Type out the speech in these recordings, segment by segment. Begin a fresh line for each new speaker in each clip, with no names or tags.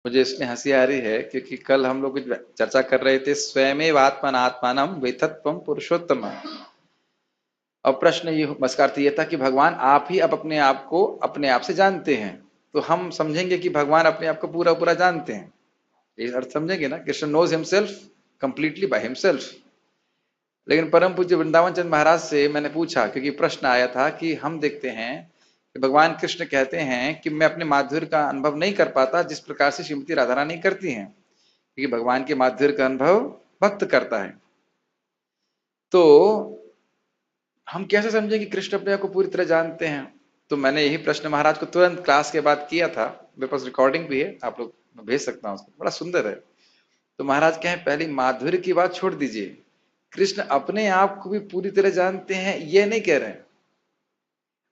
मुझे इसमें हंसी आ रही है क्योंकि कल हम लोग कुछ चर्चा कर रहे थे, स्वयमेव आत्मन आत्मानम वेत्थत्वम पुरुषोत्तम। अब प्रश्न ये, इसका अर्थ ये था कि भगवान आप ही अब अपने आप को अपने आप से जानते हैं। तो हम समझेंगे कि भगवान अपने आप को पूरा पूरा जानते हैं, ये अर्थ समझेंगे ना। Krishna knows himself completely by himself. लेकिन परम पूज्य वृंदावन चंद महाराज से मैंने पूछा, क्योंकि प्रश्न आया था कि हम देखते हैं कि भगवान कृष्ण कहते हैं कि मैं अपने माधुर्य का अनुभव नहीं कर पाता जिस प्रकार से श्रीमती राधा रानी करती हैं, क्योंकि भगवान के माधुर्य का अनुभव भक्त करता है। तो हम कैसे समझे कि कृष्ण अपने आप को पूरी तरह जानते हैं? तो मैंने यही प्रश्न महाराज को तुरंत क्लास के बाद किया था। मेरे पास रिकॉर्डिंग भी है, आप लोग, मैं भेज सकता हूँ उसको, बड़ा सुंदर है। तो महाराज कहें पहले माधुर्य की बात छोड़ दीजिए, कृष्ण अपने आप को भी पूरी तरह जानते हैं ये नहीं कह रहे हैं।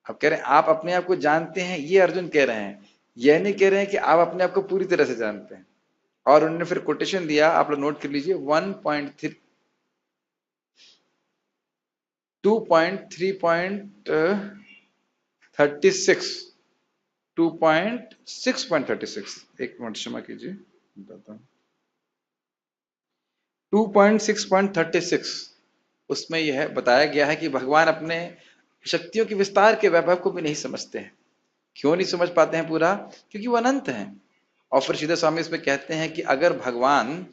अब कह रहे हैं आप अपने आप को जानते हैं, ये अर्जुन कह रहे हैं, यह नहीं कह रहे हैं कि आप अपने आप को पूरी तरह से जानते हैं। और उन्होंने फिर कोटेशन दिया, आप लोग नोट कर लीजिए, 1.3 2.3.36 2.6.36, एक मिनट क्षमा कीजिए, बताता हूं। 2.6.36 उसमें यह बताया गया है कि भगवान अपने शक्तियों के विस्तार के वैभव को भी नहीं समझते हैं। क्यों नहीं समझ पाते हैं पूरा? क्योंकि वो अनंत हैं। और फिर सीधे स्वामी इसमें कहते हैं कि अगर भगवान,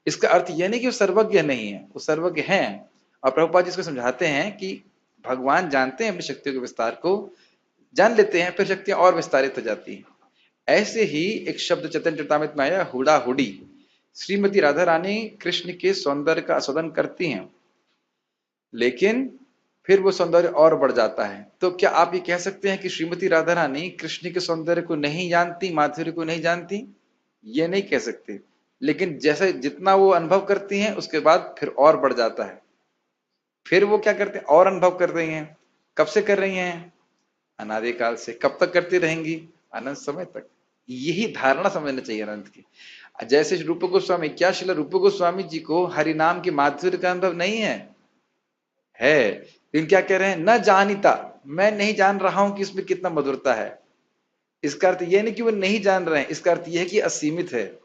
इसका अर्थ यह नहीं कि वो सर्वज्ञ नहीं है, वो सर्वज्ञ हैं। और प्रभुपाद जी इसको समझाते हैं कि भगवान जानते हैं अपनी शक्तियों के विस्तार को, जान लेते हैं, फिर शक्तियां और विस्तारित हो जाती हैं। ऐसे ही एक शब्द चैतन्य चरितामृत में आया, हुड़ा हुडी। श्रीमती राधा रानी कृष्ण के सौंदर्य का आस्वादन करती हैं, लेकिन फिर वो सौंदर्य और बढ़ जाता है। तो क्या आप ये कह सकते हैं कि श्रीमती राधा रानी कृष्ण के सौंदर्य को नहीं जानती, माधुर्य को नहीं जानती? ये नहीं कह सकते। लेकिन जैसे जितना वो अनुभव करती हैं उसके बाद फिर और बढ़ जाता है। फिर वो क्या करते हैं, और अनुभव कर रही हैं। कब से कर रही हैं? अनादिकाल से। कब तक करती रहेंगी? अनंत समय तक। यही धारणा समझना चाहिए अनंत की। जैसे रूप गोस्वामी, क्या श्रील रूप गोस्वामी जी को हरिनाम के माधुर्य का अनुभव नहीं है? है। लेकिन क्या कह रहे हैं, न जानिता, मैं नहीं जान रहा हूं कि इसमें कितना मधुरता है। इसका अर्थ यह नहीं कि वो नहीं जान रहे हैं, इसका अर्थ यह है कि असीमित है।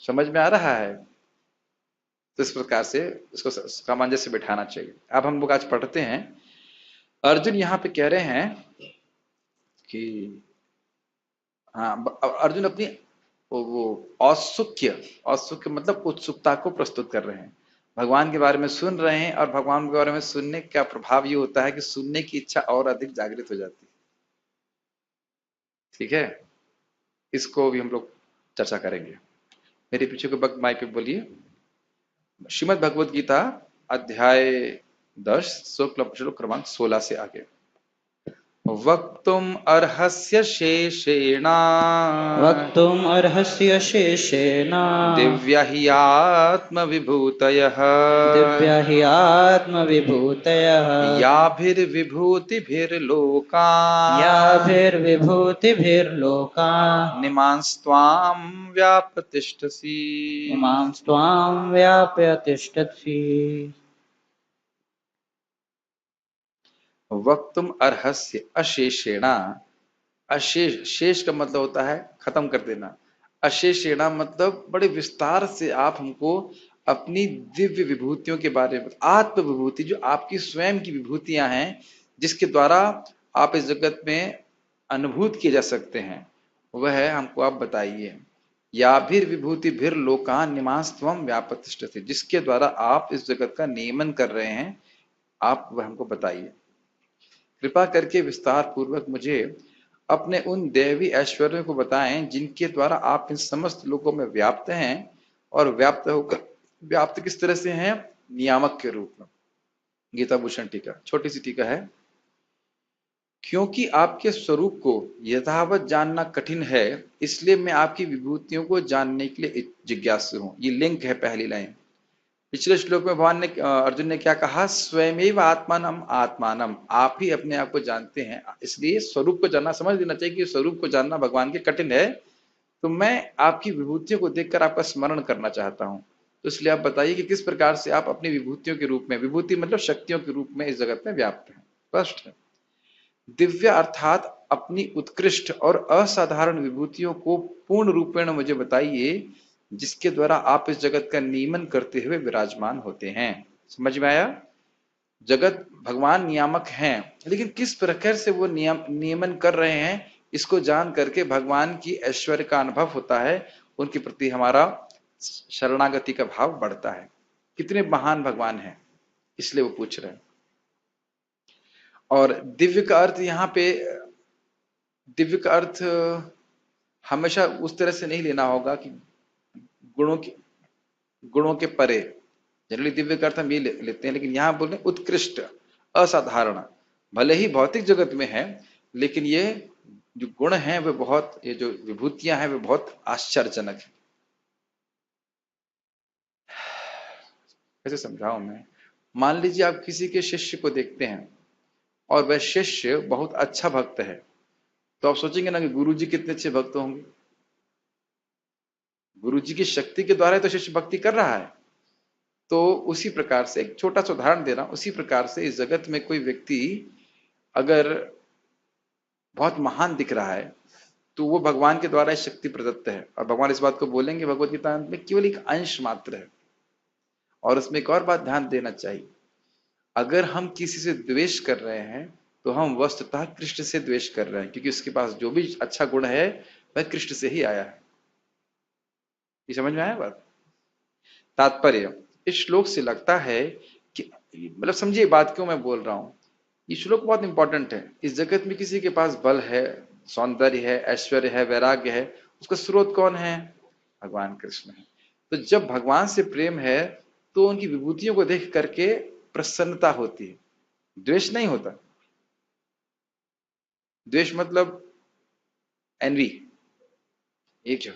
समझ में आ रहा है? तो इस प्रकार से इसको सामंजस्य बिठाना चाहिए। अब हम लोग आज पढ़ते हैं, अर्जुन यहां पे कह रहे हैं कि हाँ, अर्जुन अपनी वो औत्सुक्य, औत्सुक्य मतलब उत्सुकता को प्रस्तुत कर रहे हैं। भगवान के बारे में सुन रहे हैं, और भगवान के बारे में सुनने का प्रभाव ये होता है कि सुनने की इच्छा और अधिक जागृत हो जाती है। ठीक है, इसको भी हम लोग चर्चा करेंगे। मेरे पीछे को बक माइक पे बोलिए। श्रीमद् भगवद गीता अध्याय 10 श्लोक क्रमांक 16 से आगे। वक्तुम अर्हस्य शेषेण,
वक्तुम अर्हस्य शेषेण
दिव्या हि आत्मविभूतयः,
दिव्या हि आत्मविभूतयः,
याभिर्विभूतिभिर्लोकान्
याभिर्विभूतिभिर्लोकान्
निमांस्त्वां व्याप्रतिष्ठसि।
इमांस्त्वां व्याप्य तिष्ठसि।
वक्तुम अर्हस्य अशेषेण, अशेष, शेष का मतलब होता है खत्म कर देना। अशेषेणा मतलब बड़े विस्तार से आप हमको अपनी दिव्य विभूतियों के बारे में, आत्म विभूति जो आपकी स्वयं की विभूतियां हैं, जिसके द्वारा आप इस जगत में अनुभूत किए जा सकते हैं, वह हमको आप बताइए। या फिर विभूति भीर लोकान निमांस्तवम व्यापतिष्ठते, जिसके द्वारा आप इस जगत का नियमन कर रहे हैं, आप वह हमको बताइए। कृपा करके विस्तार पूर्वक मुझे अपने उन दैवी ऐश्वर्यों को बताएं जिनके द्वारा आप इन समस्त लोगों में व्याप्त हैं, और व्याप्त होकर, व्याप्त किस तरह से हैं? नियामक के रूप में। गीता भूषण टीका, छोटी सी टीका है। क्योंकि आपके स्वरूप को यथावत जानना कठिन है, इसलिए मैं आपकी विभूतियों को जानने के लिए जिज्ञासु हूं। ये लिंक है पहली लाइन। पिछले श्लोक में भगवान ने, अर्जुन ने क्या कहा? स्वयमेव आत्मानम आत्मानम, आप ही अपने आप को जानते हैं। इसलिए स्वरूप को जानना, समझ लेना चाहिए कि स्वरूप को जानना भगवान के कठिन है। तो मैं आपकी विभूतियों को देखकर आपका स्मरण करना चाहता हूं। तो इसलिए आप बताइए कि किस प्रकार से आप अपनी विभूतियों के रूप में, विभूति मतलब शक्तियों के रूप में इस जगत में व्याप्त हैं। स्पष्ट है। दिव्य अर्थात अपनी उत्कृष्ट और असाधारण विभूतियों को पूर्ण रूपेण मुझे बताइए, जिसके द्वारा आप इस जगत का नियमन करते हुए विराजमान होते हैं। समझ में आया? जगत भगवान नियामक हैं, लेकिन किस प्रकार से वो नियमन कर रहे हैं, इसको जान करके भगवान की ऐश्वर्य का अनुभव होता है, उनके प्रति हमारा शरणागति का भाव बढ़ता है। कितने महान भगवान हैं, इसलिए वो पूछ रहे हैं। और दिव्य का अर्थ यहाँ पे, दिव्य का अर्थ हमेशा उस तरह से नहीं लेना होगा कि गुणों के परे। जनरली दिव्य का अर्थ हम ये लेते हैं, लेकिन यहां बोले उत्कृष्ट, असाधारण। भले ही भौतिक जगत में है, लेकिन ये जो गुण हैं वे बहुत, ये जो विभूतियां हैं वे बहुत आश्चर्यजनक है। कैसे समझाऊं मैं? मान लीजिए आप किसी के शिष्य को देखते हैं और वह शिष्य बहुत अच्छा भक्त है, तो आप सोचेंगे ना कि गुरु जी कितने अच्छे भक्त होंगे। गुरु जी की शक्ति के द्वारा तो शिष्य भक्ति कर रहा है। तो उसी प्रकार से एक छोटा सा उदाहरण दे रहा हूं, उसी प्रकार से इस जगत में कोई व्यक्ति अगर बहुत महान दिख रहा है, तो वो भगवान के द्वारा शक्ति प्रदत्त है। और भगवान इस बात को बोलेंगे भगवत गीता में, केवल एक अंश मात्र है। और उसमें एक और बात ध्यान देना चाहिए, अगर हम किसी से द्वेष कर रहे हैं तो हम वस्तुतः कृष्ण से द्वेष कर रहे हैं, क्योंकि उसके पास जो भी अच्छा गुण है वह कृष्ण से ही आया है। ये समझ में आया बात? तात्पर्य, इस श्लोक से लगता है कि, मतलब समझिए बात क्यों मैं बोल रहा हूं। ये श्लोक बहुत इंपॉर्टेंट है। इस जगत में किसी के पास बल है, सौंदर्य है, ऐश्वर्य है, वैराग्य है, उसका स्रोत कौन है? भगवान कृष्ण है। तो जब भगवान से प्रेम है तो उनकी विभूतियों को देख करके प्रसन्नता होती है, द्वेष नहीं होता। द्वेष मतलब एनवी, एक जो।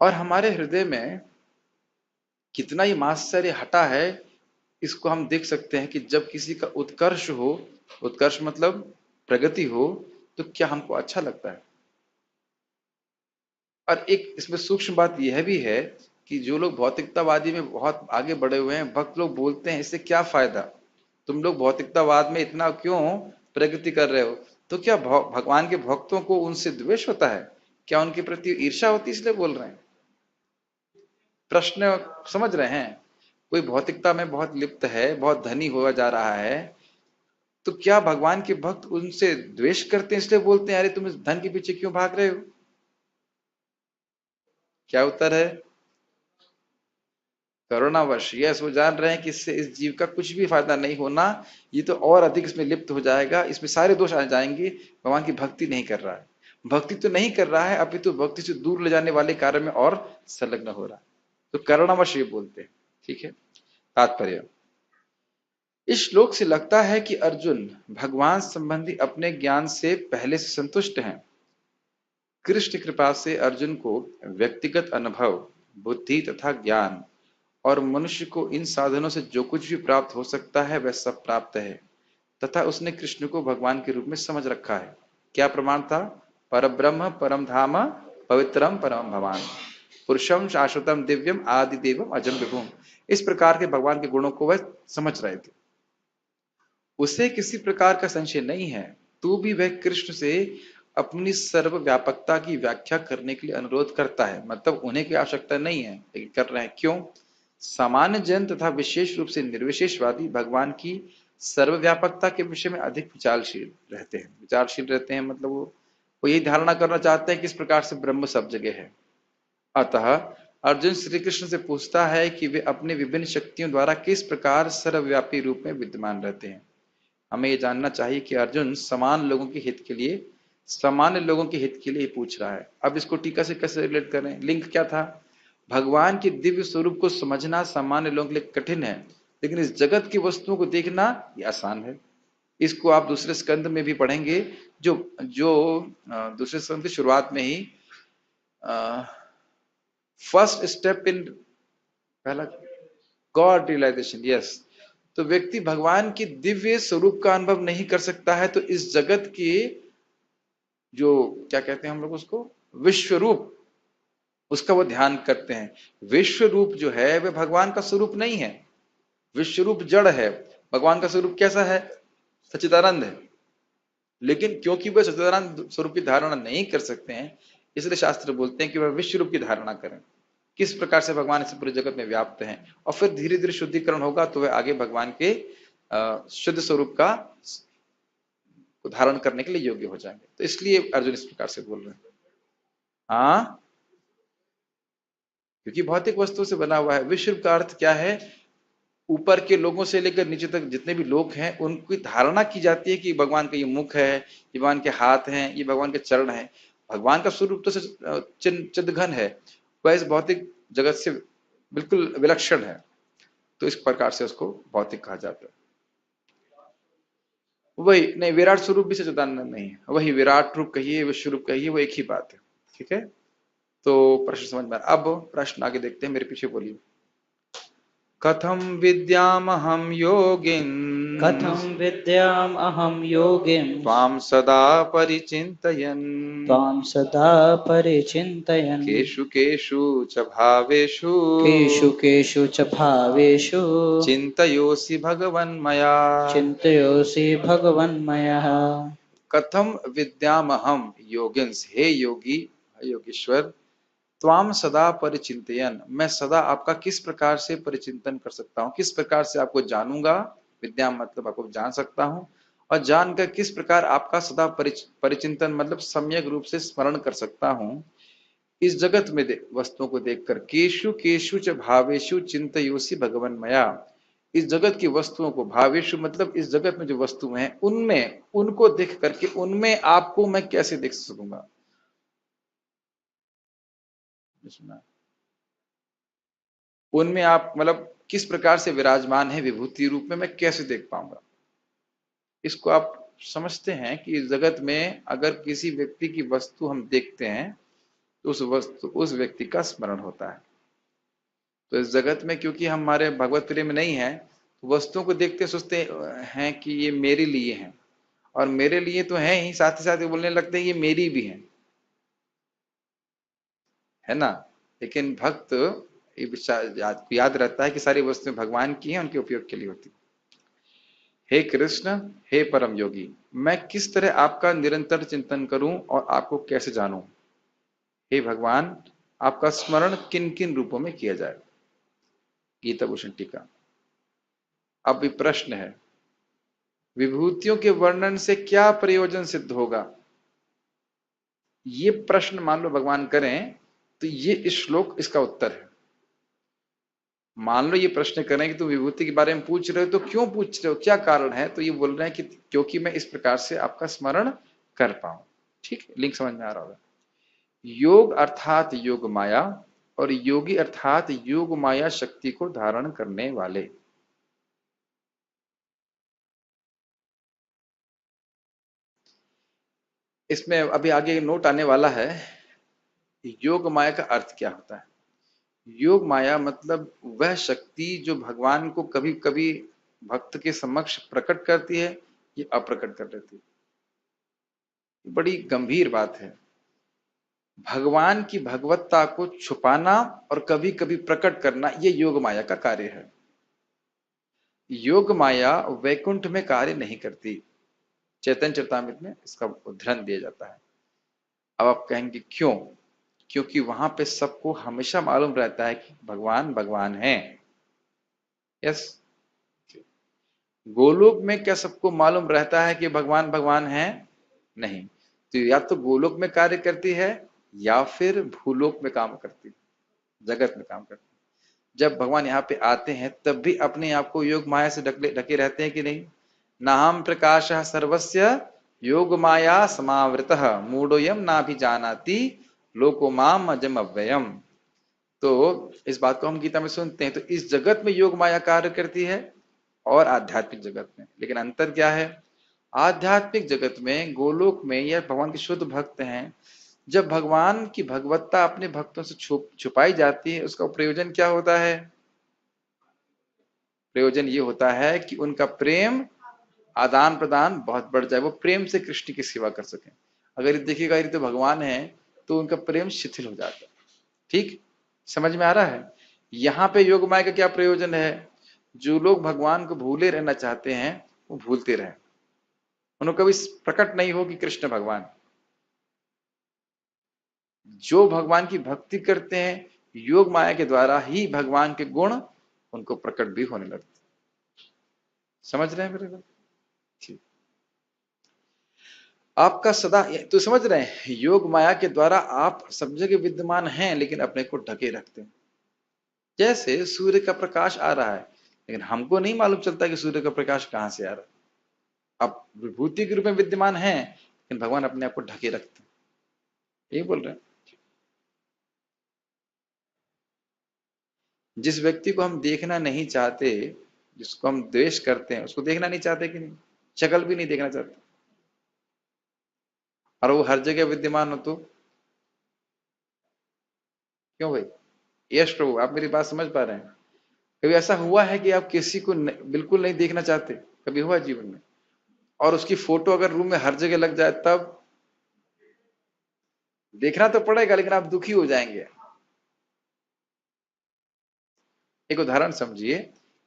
और हमारे हृदय में कितना ही मात्सर्य हटा है, इसको हम देख सकते हैं कि जब किसी का उत्कर्ष हो, उत्कर्ष मतलब प्रगति हो, तो क्या हमको अच्छा लगता है। और एक इसमें सूक्ष्म बात यह भी है कि जो लोग भौतिकतावादी में बहुत आगे बढ़े हुए हैं, भक्त लोग बोलते हैं इससे क्या फायदा, तुम लोग भौतिकतावाद में इतना क्यों प्रगति कर रहे हो? तो क्या भगवान के भक्तों को उनसे द्वेष होता है? क्या उनके प्रति ईर्ष्या होती है इसलिए बोल रहे हैं? प्रश्न समझ रहे हैं? कोई भौतिकता में बहुत लिप्त है, बहुत धनी हुआ जा रहा है, तो क्या भगवान के भक्त उनसे द्वेष करते हैं इसलिए बोलते हैं अरे तुम इस धन के पीछे क्यों भाग रहे हो? क्या उत्तर है? करुणावश। यस, वो जान रहे हैं कि इससे इस जीव का कुछ भी फायदा नहीं होना, ये तो और अधिक इसमें लिप्त हो जाएगा, इसमें सारे दोष आ जाएंगे। भगवान की भक्ति नहीं कर रहा है, भक्ति तो नहीं कर रहा है, अपितु भक्ति से दूर ले जाने वाले कार्य में और संलग्न हो रहा है। तो करुणावश ये बोलते हैं। ठीक है। तात्पर्य, इस श्लोक से लगता है कि अर्जुन भगवान संबंधी अपने ज्ञान से पहले से संतुष्ट हैं। कृष्ण कृपा से अर्जुन को व्यक्तिगत अनुभव, बुद्धि तथा ज्ञान और मनुष्य को इन साधनों से जो कुछ भी प्राप्त हो सकता है वह सब प्राप्त है, तथा उसने कृष्ण को भगवान के रूप में समझ रखा है। क्या प्रमाण था? परब्रह्म परम धाम पवित्रम परम भवान पुरुषम शाश्वतम दिव्यम आदि देवम अजम विभुम। इस प्रकार के भगवान के गुणों को वह समझ रहे थे। उसे किसी प्रकार का संशय नहीं है, तो भी वह कृष्ण से अपनी सर्वव्यापकता की व्याख्या करने के लिए अनुरोध करता है। मतलब उन्हें कोई आवश्यकता नहीं है, लेकिन कर रहे हैं। क्यों? सामान्य जन तथा विशेष रूप से निर्विशेषवादी भगवान की सर्वव्यापकता के विषय में अधिक विचारशील रहते हैं। विचारशील रहते हैं मतलब वो यही धारणा करना चाहते हैं कि इस प्रकार से ब्रह्म सब जगह है। अतः अर्जुन श्री कृष्ण से पूछता है कि वे अपने विभिन्न शक्तियों द्वारा किस प्रकार सर्वव्यापी रूप में विद्यमान रहते हैं। हमें ये जानना चाहिए कि अर्जुन समान लोगों के हित के लिए, सामान्य लोगों के हित के लिए पूछ रहा है। अब इसको टीका से कैसे रिलेट करें? लिंक क्या था? भगवान के दिव्य स्वरूप को समझना सामान्य लोगों के लिए कठिन है, लेकिन इस जगत की वस्तुओं को देखना ये आसान है। इसको आप दूसरे स्कंद में भी पढ़ेंगे, जो जो दूसरे स्कंद की शुरुआत में ही फर्स्ट स्टेप इन, पहला गॉड रियलाइजेशन। यस, तो व्यक्ति भगवान की दिव्य स्वरूप का अनुभव नहीं कर सकता है, तो इस जगत के जो क्या कहते हैं हम लोग उसको, विश्व रूप, उसका वो ध्यान करते हैं। विश्व रूप जो है वह भगवान का स्वरूप नहीं है। विश्व रूप जड़ है, भगवान का स्वरूप कैसा है? सच्चिदानंद है, लेकिन क्योंकि वह सच्चिदानंद स्वरूप की धारणा नहीं कर सकते हैं, इसलिए शास्त्र बोलते हैं कि वह विश्व रूप की धारणा करें। किस प्रकार से भगवान इस पूरे जगत में व्याप्त हैं, और फिर धीरे धीरे शुद्धिकरण होगा तो वह आगे भगवान के शुद्ध स्वरूप का धारण करने के लिए योग्य हो जाएंगे। तो इसलिए अर्जुन इस प्रकार से बोल रहे हैं। हाँ, क्योंकि भौतिक वस्तु से बना हुआ है। विश्व का अर्थ क्या है? ऊपर के लोगों से लेकर नीचे तक जितने भी लोग हैं उनकी धारणा की जाती है कि भगवान का ये मुख है, ये भगवान के हाथ हैं, ये भगवान के चरण हैं। भगवान का स्वरूप तो चिदघन है, वह इस भौतिक जगत से बिल्कुल विलक्षण है, तो इस प्रकार से उसको भौतिक कहा जाता है। वही नहीं, विराट स्वरूप भी सच्चिदानंद नहीं है, वही विराट रूप कहिए, विश्व रूप कहिए, वो एक ही बात है। ठीक है, तो प्रश्न समझ में। अब प्रश्न आगे देखते हैं, मेरे पीछे बोलिए। कथम विद्यामहम योगिन,
कथं विद्यामहं योगिं
त्वां सदा परिचिन्तयन्,
त्वां सदा परिचिन्तयन्
केषु केषु च भावेषु,
केषु केषु च भावेषु
चिन्तयोऽसि भगवन्मया,
चिन्तयोऽसि भगवन्मयः।
कथम विद्यामहम योगिंस, हे योगी, हे योगीश्वर, त्वाम सदा परिचिंतयन, मैं सदा आपका किस प्रकार से परिचिंतन कर सकता हूँ, किस प्रकार से आपको जानूंगा। विद्या मतलब आपको जान सकता हूँ, और जानकर किस प्रकार आपका सदा परिचिंतन मतलब सम्यक रूप से स्मरण कर सकता हूँ। इस जगत में वस्तुओं को देखकर, केशु केशु च भावेशु चिंतयोसि भगवन मया, इस जगत की वस्तुओं को, भावेशु मतलब इस जगत में जो वस्तु हैं उनमें, उनको देख करके उनमें आपको मैं कैसे देख सकूंगा। उनमें आप मतलब किस प्रकार से विराजमान है विभूति रूप में, मैं कैसे देख पाऊंगा। इसको आप समझते हैं कि इस जगत में अगर किसी व्यक्ति की वस्तु हम देखते हैं तो उस व्यक्ति का स्मरण होता है। तो इस जगत में क्योंकि हम हमारे भगवत प्रेम नहीं है, तो वस्तुओं को देखते सोचते हैं कि ये मेरे लिए हैं, और मेरे लिए तो है ही, साथ ही साथ बोलने लगते हैं ये मेरी भी है ना। लेकिन भक्त याद रहता है कि सारी वस्तुएं भगवान की हैं, उनके उपयोग के लिए होती। हे कृष्ण, हे परम योगी, मैं किस तरह आपका निरंतर चिंतन करूं और आपको कैसे जानूं। हे भगवान, आपका स्मरण किन किन रूपों में किया जाए। गीता भूषण टीका। अब प्रश्न है, विभूतियों के वर्णन से क्या प्रयोजन सिद्ध होगा। ये प्रश्न मान लो भगवान करें तो ये श्लोक इसका उत्तर है। मान लो ये प्रश्न करें कि तुम विभूति के बारे में पूछ रहे हो, तो क्यों पूछ रहे हो, क्या कारण है, तो ये बोल रहे हैं कि क्योंकि मैं इस प्रकार से आपका स्मरण कर पाऊं। ठीक है, लिंक समझ में आ रहा होगा। योग अर्थात योग माया, और योगी अर्थात योग माया शक्ति को धारण करने वाले। इसमें अभी आगे नोट आने वाला है, योग माया का अर्थ क्या होता है। योग माया मतलब वह शक्ति जो भगवान को कभी कभी भक्त के समक्ष प्रकट करती है, ये अप्रकट कर देती है। बड़ी गंभीर बात है। भगवान की भगवत्ता को छुपाना और कभी कभी प्रकट करना, ये योग माया का कार्य है। योग माया वैकुंठ में कार्य नहीं करती। चैतन्य चरितामृत में इसका उदाहरण दिया जाता है। अब आप कहेंगे क्यों? क्योंकि वहां पे सबको हमेशा मालूम रहता है कि भगवान भगवान है। यस, गोलोक में क्या सबको मालूम रहता है कि भगवान भगवान है? नहीं। तो या तो गोलोक में कार्य करती है या फिर भूलोक में काम करती है, जगत में काम करती है। जब भगवान यहाँ पे आते हैं तब भी अपने आप को योग माया से ढके रहते हैं कि नहीं। नाहम प्रकाश सर्वस्य योग माया समावृतः मूढ़ोयम ना भी जानाति लोको माम अजम अव्ययम। तो इस बात को हम गीता में सुनते हैं। तो इस जगत में योग माया कार्य करती है और आध्यात्मिक जगत में, लेकिन अंतर क्या है। आध्यात्मिक जगत में, गोलोक में, या भगवान के शुद्ध भक्त हैं, जब भगवान की भगवत्ता अपने भक्तों से छुपाई जाती है, उसका प्रयोजन क्या होता है। प्रयोजन ये होता है कि उनका प्रेम आदान प्रदान बहुत बढ़ जाए, वो प्रेम से कृष्ण की सेवा कर सके। अगर ये देखिएगा ये तो भगवान है, तो उनका प्रेम शिथिल हो जाता है। ठीक समझ में आ रहा है। यहाँ पे योग माया का क्या प्रयोजन है। जो लोग भगवान को भूले रहना चाहते हैं वो भूलते रहे, उनको कभी प्रकट नहीं हो कि कृष्ण भगवान। जो भगवान की भक्ति करते हैं योग माया के द्वारा ही भगवान के गुण उनको प्रकट भी होने लगते। समझ रहे हैं मेरे को? ठीक। आपका सदा, तो समझ रहे हैं योग माया के द्वारा आप सब जगह विद्यमान हैं लेकिन अपने को ढके रखते हैं। जैसे सूर्य का प्रकाश आ रहा है लेकिन हमको नहीं मालूम चलता कि सूर्य का प्रकाश कहां से आ रहा है। आप विभूति के रूप में विद्यमान हैं लेकिन भगवान अपने आप को ढके रखते हैं। यही बोल रहे हैं। जिस व्यक्ति को हम देखना नहीं चाहते, जिसको हम द्वेष करते हैं, उसको देखना नहीं चाहते कि नहीं, शक्ल भी नहीं देखना चाहते, और वो हर जगह विद्यमान हो तो क्यों भाई? यश प्रभु, आप मेरी बात समझ पा रहे हैं? कभी ऐसा हुआ है कि आप किसी को बिल्कुल नहीं देखना चाहते? कभी हुआ जीवन में? और उसकी फोटो अगर रूम में हर जगह लग जाए तब देखना तो पड़ेगा लेकिन आप दुखी हो जाएंगे। एक उदाहरण समझिए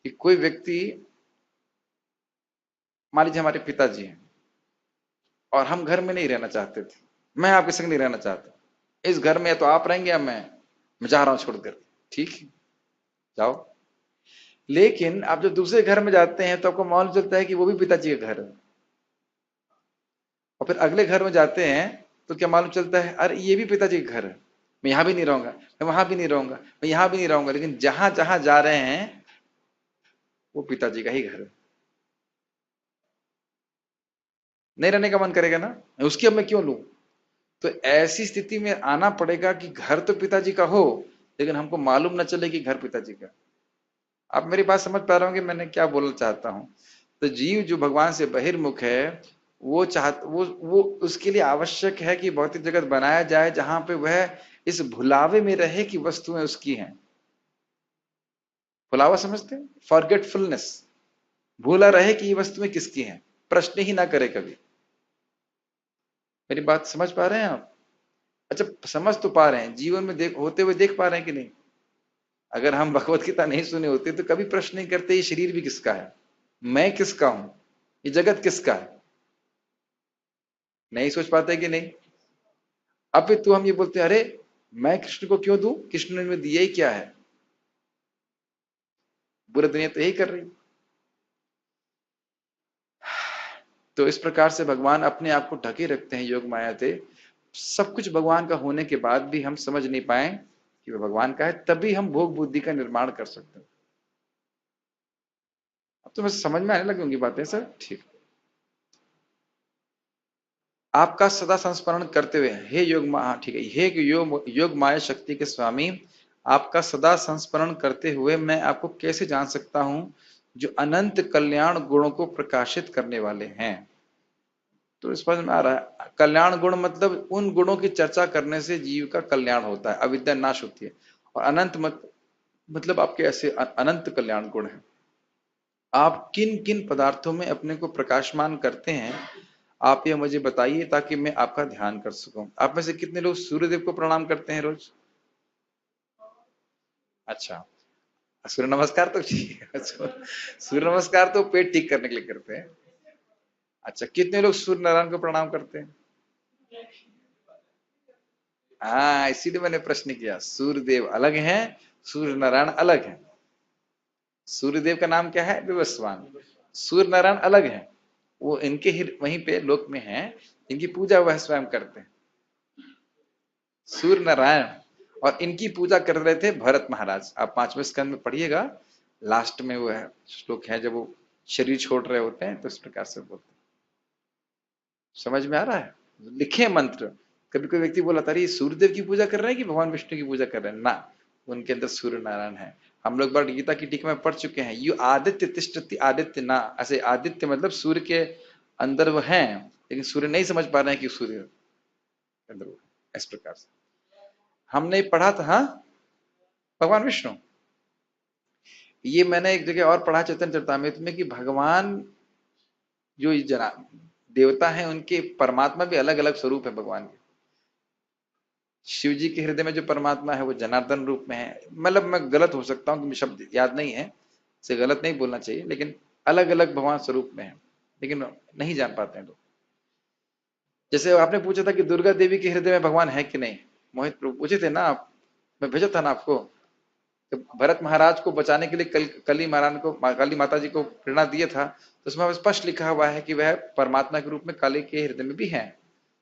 कि कोई व्यक्ति, मान लीजिए हमारे पिताजी हैं और हम घर में नहीं रहना चाहते थे, मैं आपके संग नहीं रहना चाहता, इस घर में या तो आप रहेंगे या मैं जा रहा हूं छोड़कर। ठीक है, जाओ। लेकिन आप जब दूसरे घर में जाते हैं तो आपको मालूम चलता है कि वो भी पिताजी का घर है, और फिर अगले घर में जाते हैं तो क्या मालूम चलता है, अरे ये भी पिताजी का घर है, मैं यहां भी नहीं रहूंगा, मैं वहां भी नहीं रहूंगा, मैं यहां भी नहीं रहूंगा। लेकिन जहां जहां जा रहे हैं वो पिताजी का ही घर है। नहीं रहने का मन करेगा ना, उसकी अब मैं क्यों लूं? तो ऐसी स्थिति में आना पड़ेगा कि घर तो पिताजी का हो लेकिन हमको मालूम ना चले कि घर पिताजी का। आप मेरी बात समझ पा रहे होंगे मैंने क्या बोलना चाहता हूं? तो जीव जो भगवान से बहिर्मुख है वो उसके लिए आवश्यक है कि भौतिक जगत बनाया जाए जहां पे वह इस भुलावे में रहे कि वस्तुएं उसकी हैं। भुलावा समझते हैं? फॉरगेटफुलनेस, भूला रहे कि ये वस्तुएं किसकी हैं, प्रश्न ही ना करे कभी। मेरी बात समझ पा रहे हैं आप? अच्छा, समझ तो पा रहे हैं, जीवन में होते हुए देख पा रहे हैं कि नहीं? अगर हम भगवत गीता नहीं सुने होते तो कभी प्रश्न नहीं करते ये शरीर भी किसका है, मैं किसका हूं, ये जगत किसका है। नहीं सोच पाते कि नहीं? अब फिर तो हम ये बोलते हैं, अरे मैं कृष्ण को क्यों दूं, कृष्ण ने मुझे दिया ही क्या है। पूरी दुनिया तो यही कर रही। तो इस प्रकार से भगवान अपने आप को ढके रखते हैं योग माया से। सब कुछ भगवान का होने के बाद भी हम समझ नहीं पाए कि वह भगवान का है, तभी हम भोग बुद्धि का निर्माण कर सकते हैं। अब तो बस समझ में आने लगी होंगी बातें सर। ठीक। आपका सदा संस्मरण करते हुए, हे योग माया, ठीक है, हे योग माया शक्ति के स्वामी, आपका सदा संस्मरण करते हुए मैं आपको कैसे जान सकता हूं जो अनंत कल्याण गुणों को प्रकाशित करने वाले हैं। तो समझ में आ रहा है, कल्याण गुण मतलब उन गुणों की चर्चा करने से जीव का कल्याण होता है, अविद्या नाश होती है। और अनंत मतलब आपके ऐसे अनंत कल्याण गुण है। आप किन किन पदार्थों में अपने को प्रकाशमान करते हैं, आप ये मुझे बताइए ताकि मैं आपका ध्यान कर सकूं। आप में से कितने लोग सूर्यदेव को प्रणाम करते हैं रोज? अच्छा, सूर्य नमस्कार तो ठीक है। सूर्य नमस्कार तो पेट ठीक करने के लिए करते हैं। अच्छा, कितने लोग सूर्य नारायण को प्रणाम करते हैं? हाँ, इसीलिए मैंने प्रश्न किया। सूर्यदेव अलग हैं, सूर्य नारायण अलग हैं। सूर्यदेव का नाम क्या है? विवस्वान। सूर्य नारायण अलग है, वो इनके ही वहीं पे लोक में हैं, इनकी पूजा वह स्वयं करते हैं। सूर्य नारायण, और इनकी पूजा कर रहे थे भरत महाराज। आप 5वें स्कंद में पढ़िएगा, लास्ट में वो है श्लोक है जब वो शरीर छोड़ रहे होते हैं तो इस प्रकार से बोलते हैं। समझ में आ रहा है? लिखे मंत्र। कभी कोई व्यक्ति बोला था ये सूर्यदेव की पूजा कर रहे हैं कि भगवान विष्णु की पूजा कर रहे हैं, ना, उनके अंदर सूर्य नारायण है। हम लोग बार गीता की टीका में पढ़ चुके हैं, यू आदित्य तिष्ठति आदित्य ना, ऐसे आदित्य मतलब सूर्य के अंदर वो हैं लेकिन सूर्य नहीं समझ पा रहे हैं कि सूर्य अंदर वो है। इस प्रकार से हमने पढ़ा था। हाँ, भगवान विष्णु, ये मैंने एक जगह और पढ़ा चैतन्य चरितामृत में कि भगवान जो जना देवता है उनके परमात्मा भी अलग अलग स्वरूप है भगवान के। शिव जी के हृदय में जो परमात्मा है वो जनार्दन रूप में है। मतलब मैं गलत हो सकता हूँ कि मुझे शब्द याद नहीं है, इसे गलत नहीं बोलना चाहिए, लेकिन अलग अलग भगवान स्वरूप में है, लेकिन नहीं जान पाते हैं लोग। जैसे आपने पूछा था कि दुर्गा देवी के हृदय में भगवान है कि नहीं, मोहित प्रभु पूछे थे ना आप, मैं भेजा था ना आपको। तो भरत महाराज को बचाने के लिए कली महाराज को, काली माता जी को प्रेरणा दिया था, तो उसमें स्पष्ट लिखा हुआ है कि वह परमात्मा के रूप में काली के हृदय में भी है।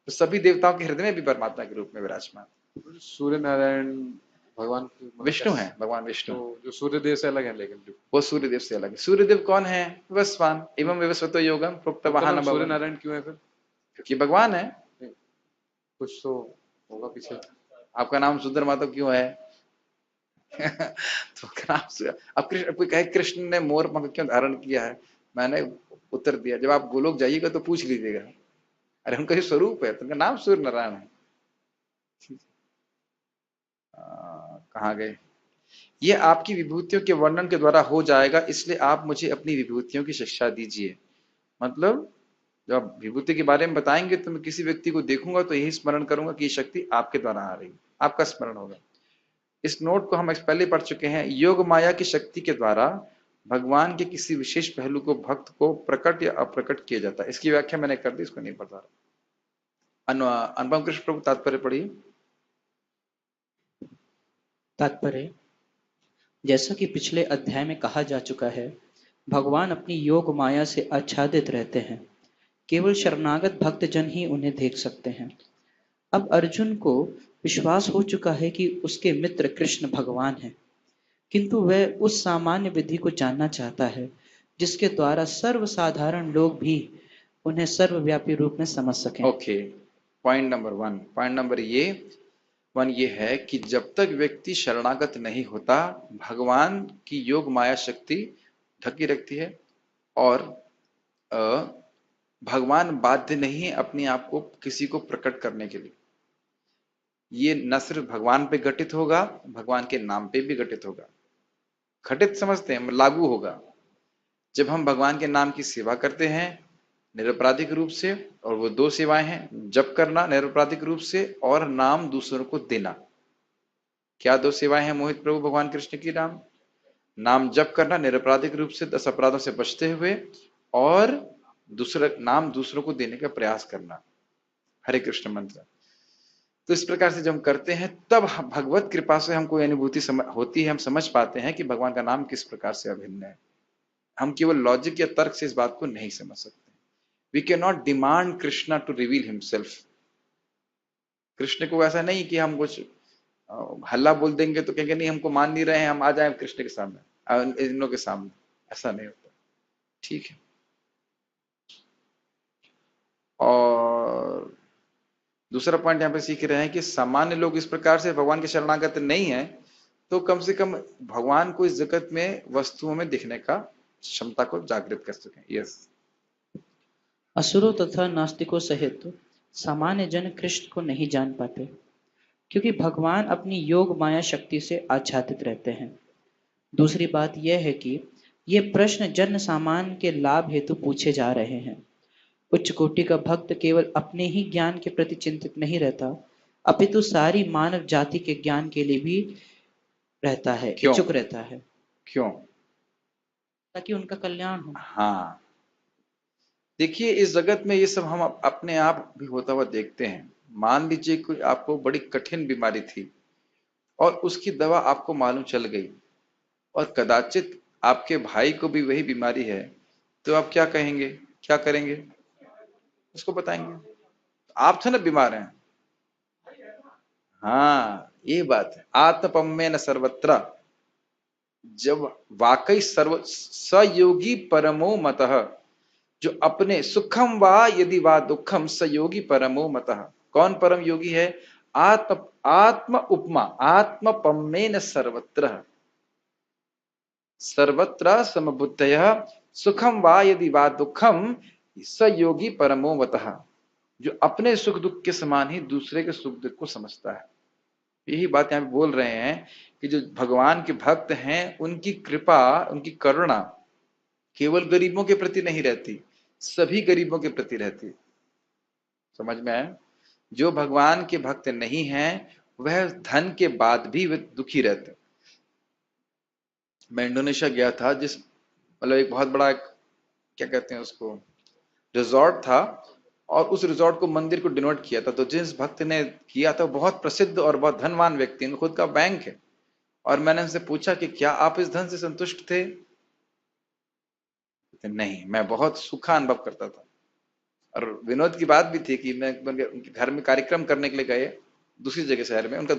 तो सभी देवताओं के हृदय में भी परमात्मा के रूप में विराजमान।
सूर्य नारायण भगवान
विष्णु है, भगवान विष्णु।
तो जो सूर्यदेव से अलग है, लेकिन
वो सूर्यदेव से अलग है। सूर्यदेव कौन है? विवस्वान एवं विवस्वतो योगम प्रोक्त वाहन।
सूर्य नारायण क्यों है फिर?
क्योंकि भगवान है।
कुछ तो होगा पीछे।
आपका नाम सुंदर माधव क्यों है? तो नाम, अब कृष्ण, कोई कहे कृष्ण ने मोर पंख क्यों धारण किया है, मैंने उत्तर दिया जब आप गोलोक जाइएगा तो पूछ लीजिएगा। अरे उनका ही स्वरूप है, तो उनका नाम सूर्य नारायण है। कहाँ गए? ये आपकी विभूतियों के वर्णन के द्वारा हो जाएगा, इसलिए आप मुझे अपनी विभूतियों की शिक्षा दीजिए। मतलब जब आप विभूति के बारे में बताएंगे तो मैं किसी व्यक्ति को देखूंगा तो यही स्मरण करूंगा कि ये शक्ति आपके द्वारा आ रही, आपका स्मरण होगा। इस नोट को हम पहले पढ़ चुके हैं। योग माया की शक्ति के द्वारा भगवान के किसी विशेष पहलू को भक्त को प्रकट या अप्रकट किया जाता है। इसकी व्याख्या मैंने कर दी, इसको नहीं बता रहा। अनुपम कृष्ण प्रभु तात्पर्य पढ़िए।
तात्पर्य, जैसा कि पिछले अध्याय में कहा जा चुका है, भगवान अपनी योग माया से आच्छादित रहते हैं। केवल शरणागत भक्तजन ही उन्हें देख सकते हैं। अब अर्जुन को विश्वास हो चुका है कि उसके मित्र कृष्ण भगवान हैं, किंतु वह उस सामान्य विधि को जानना चाहता है जिसके द्वारा सर्वसाधारण लोग भी उन्हें सर्वव्यापी रूप में समझ सकें।
Okay, point number 1। Point number one ये है कि जब तक व्यक्ति शरणागत नहीं होता, भगवान की योग माया शक्ति ढकी रखती है, और भगवान बाध्य नहीं है अपने आप को किसी को प्रकट करने के लिए। ये न सिर्फ भगवान पे घटित होगा, भगवान के नाम पे भी घटित होगा। घटित समझते हैं, लागू होगा। जब हम भगवान के नाम की सेवा करते हैं निरपराधिक रूप से, और वो 2 सेवाएं हैं, जप करना निरपराधिक रूप से और नाम दूसरों को देना। क्या 2 सेवाएं हैं मोहित प्रभु भगवान कृष्ण की? नाम जप करना निरपराधिक रूप से 10 अपराधों से बचते हुए, और दूसरा नाम दूसरों को देने का प्रयास करना, हरे कृष्ण मंत्र। तो इस प्रकार से जब हम करते हैं तब भगवत कृपा से हमको अनुभूति होती है, हम समझ पाते हैं कि भगवान का नाम किस प्रकार से अभिन्न है। हम केवल लॉजिक या तर्क से इस बात को नहीं समझ सकते। We can not demand Krishna to reveal himself. Krishna को ऐसा नहीं कि हम कुछ हल्ला बोल देंगे तो कहेंगे नहीं हमको मान नहीं रहे हैं, हम आ जाए कृष्ण के सामने, इन लोगों के सामने। ऐसा नहीं होता, ठीक है। और दूसरा पॉइंट यहाँ पे सीख रहे हैं कि सामान्य लोग इस प्रकार से भगवान के शरणागत नहीं है, तो कम से कम भगवान को इस जगत में वस्तुओं में दिखने का क्षमता को जागृत कर सकें। यस।
असुरों तथा नास्तिकों सहित सामान्य जन कृष्ण को नहीं जान पाते, क्योंकि भगवान अपनी योग माया शक्ति से आच्छादित रहते हैं। दूसरी बात यह है कि ये प्रश्न जन सामान्य के लाभ हेतु पूछे जा रहे हैं। उच्च कोटि का भक्त केवल अपने ही ज्ञान के प्रति चिंतित नहीं रहता, अपितु सारी मानव जाति के ज्ञान के लिए भी रहता है, इच्छुक रहता है।
क्यों?
ताकि उनका कल्याण हो।
हाँ, देखिए इस जगत में ये सब हम अपने आप भी होता हुआ देखते हैं। मान लीजिए कोई आपको बड़ी कठिन बीमारी थी और उसकी दवा आपको मालूम चल गई, और कदाचित आपके भाई को भी वही बीमारी है, तो आप क्या कहेंगे, क्या करेंगे? उसको बताएंगे आप थे ना बीमार हैं। हाँ, ये बात है। आत्मपम्मेन सर्वत्र, जब वाकई सर्व सयोगी परमो मतः, जो अपने सुखम वा यदि वा दुखम सयोगी परमो मतः। कौन परम योगी है? आत्म उपमा आत्मपम्मेन सर्वत्र, सर्वत्र समबुद्धयः सुखम वा यदि वा दुखम सयोगी परमो मतः, जो अपने सुख दुख के समान ही दूसरे के सुख दुख को समझता है। यही बात यहाँ पे बोल रहे हैं कि जो भगवान के भक्त हैं उनकी कृपा, उनकी करुणा केवल गरीबों के प्रति नहीं रहती, सभी गरीबों के प्रति रहती। समझ में आया? जो भगवान के भक्त नहीं हैं वह धन के बाद भी वे दुखी रहते। मैं इंडोनेशिया गया था, मतलब एक बहुत बड़ा क्या कहते हैं उसको, रिजॉर्ट था, और उस रिजॉर्ट को, मंदिर को डिनोट किया था। तो जिस भक्त ने किया था वो बहुत प्रसिद्ध और बहुत धनवान व्यक्ति, इनका खुद का बैंक है। और मैंने उनसे पूछा कि क्या आप इस धन से संतुष्ट थे? नहीं, मैं बहुत सुखा अनुभव करता था। और विनोद की बात भी थी कि मैं उनके घर में कार्यक्रम करने के लिए गए, दूसरी जगह शहर में, उनका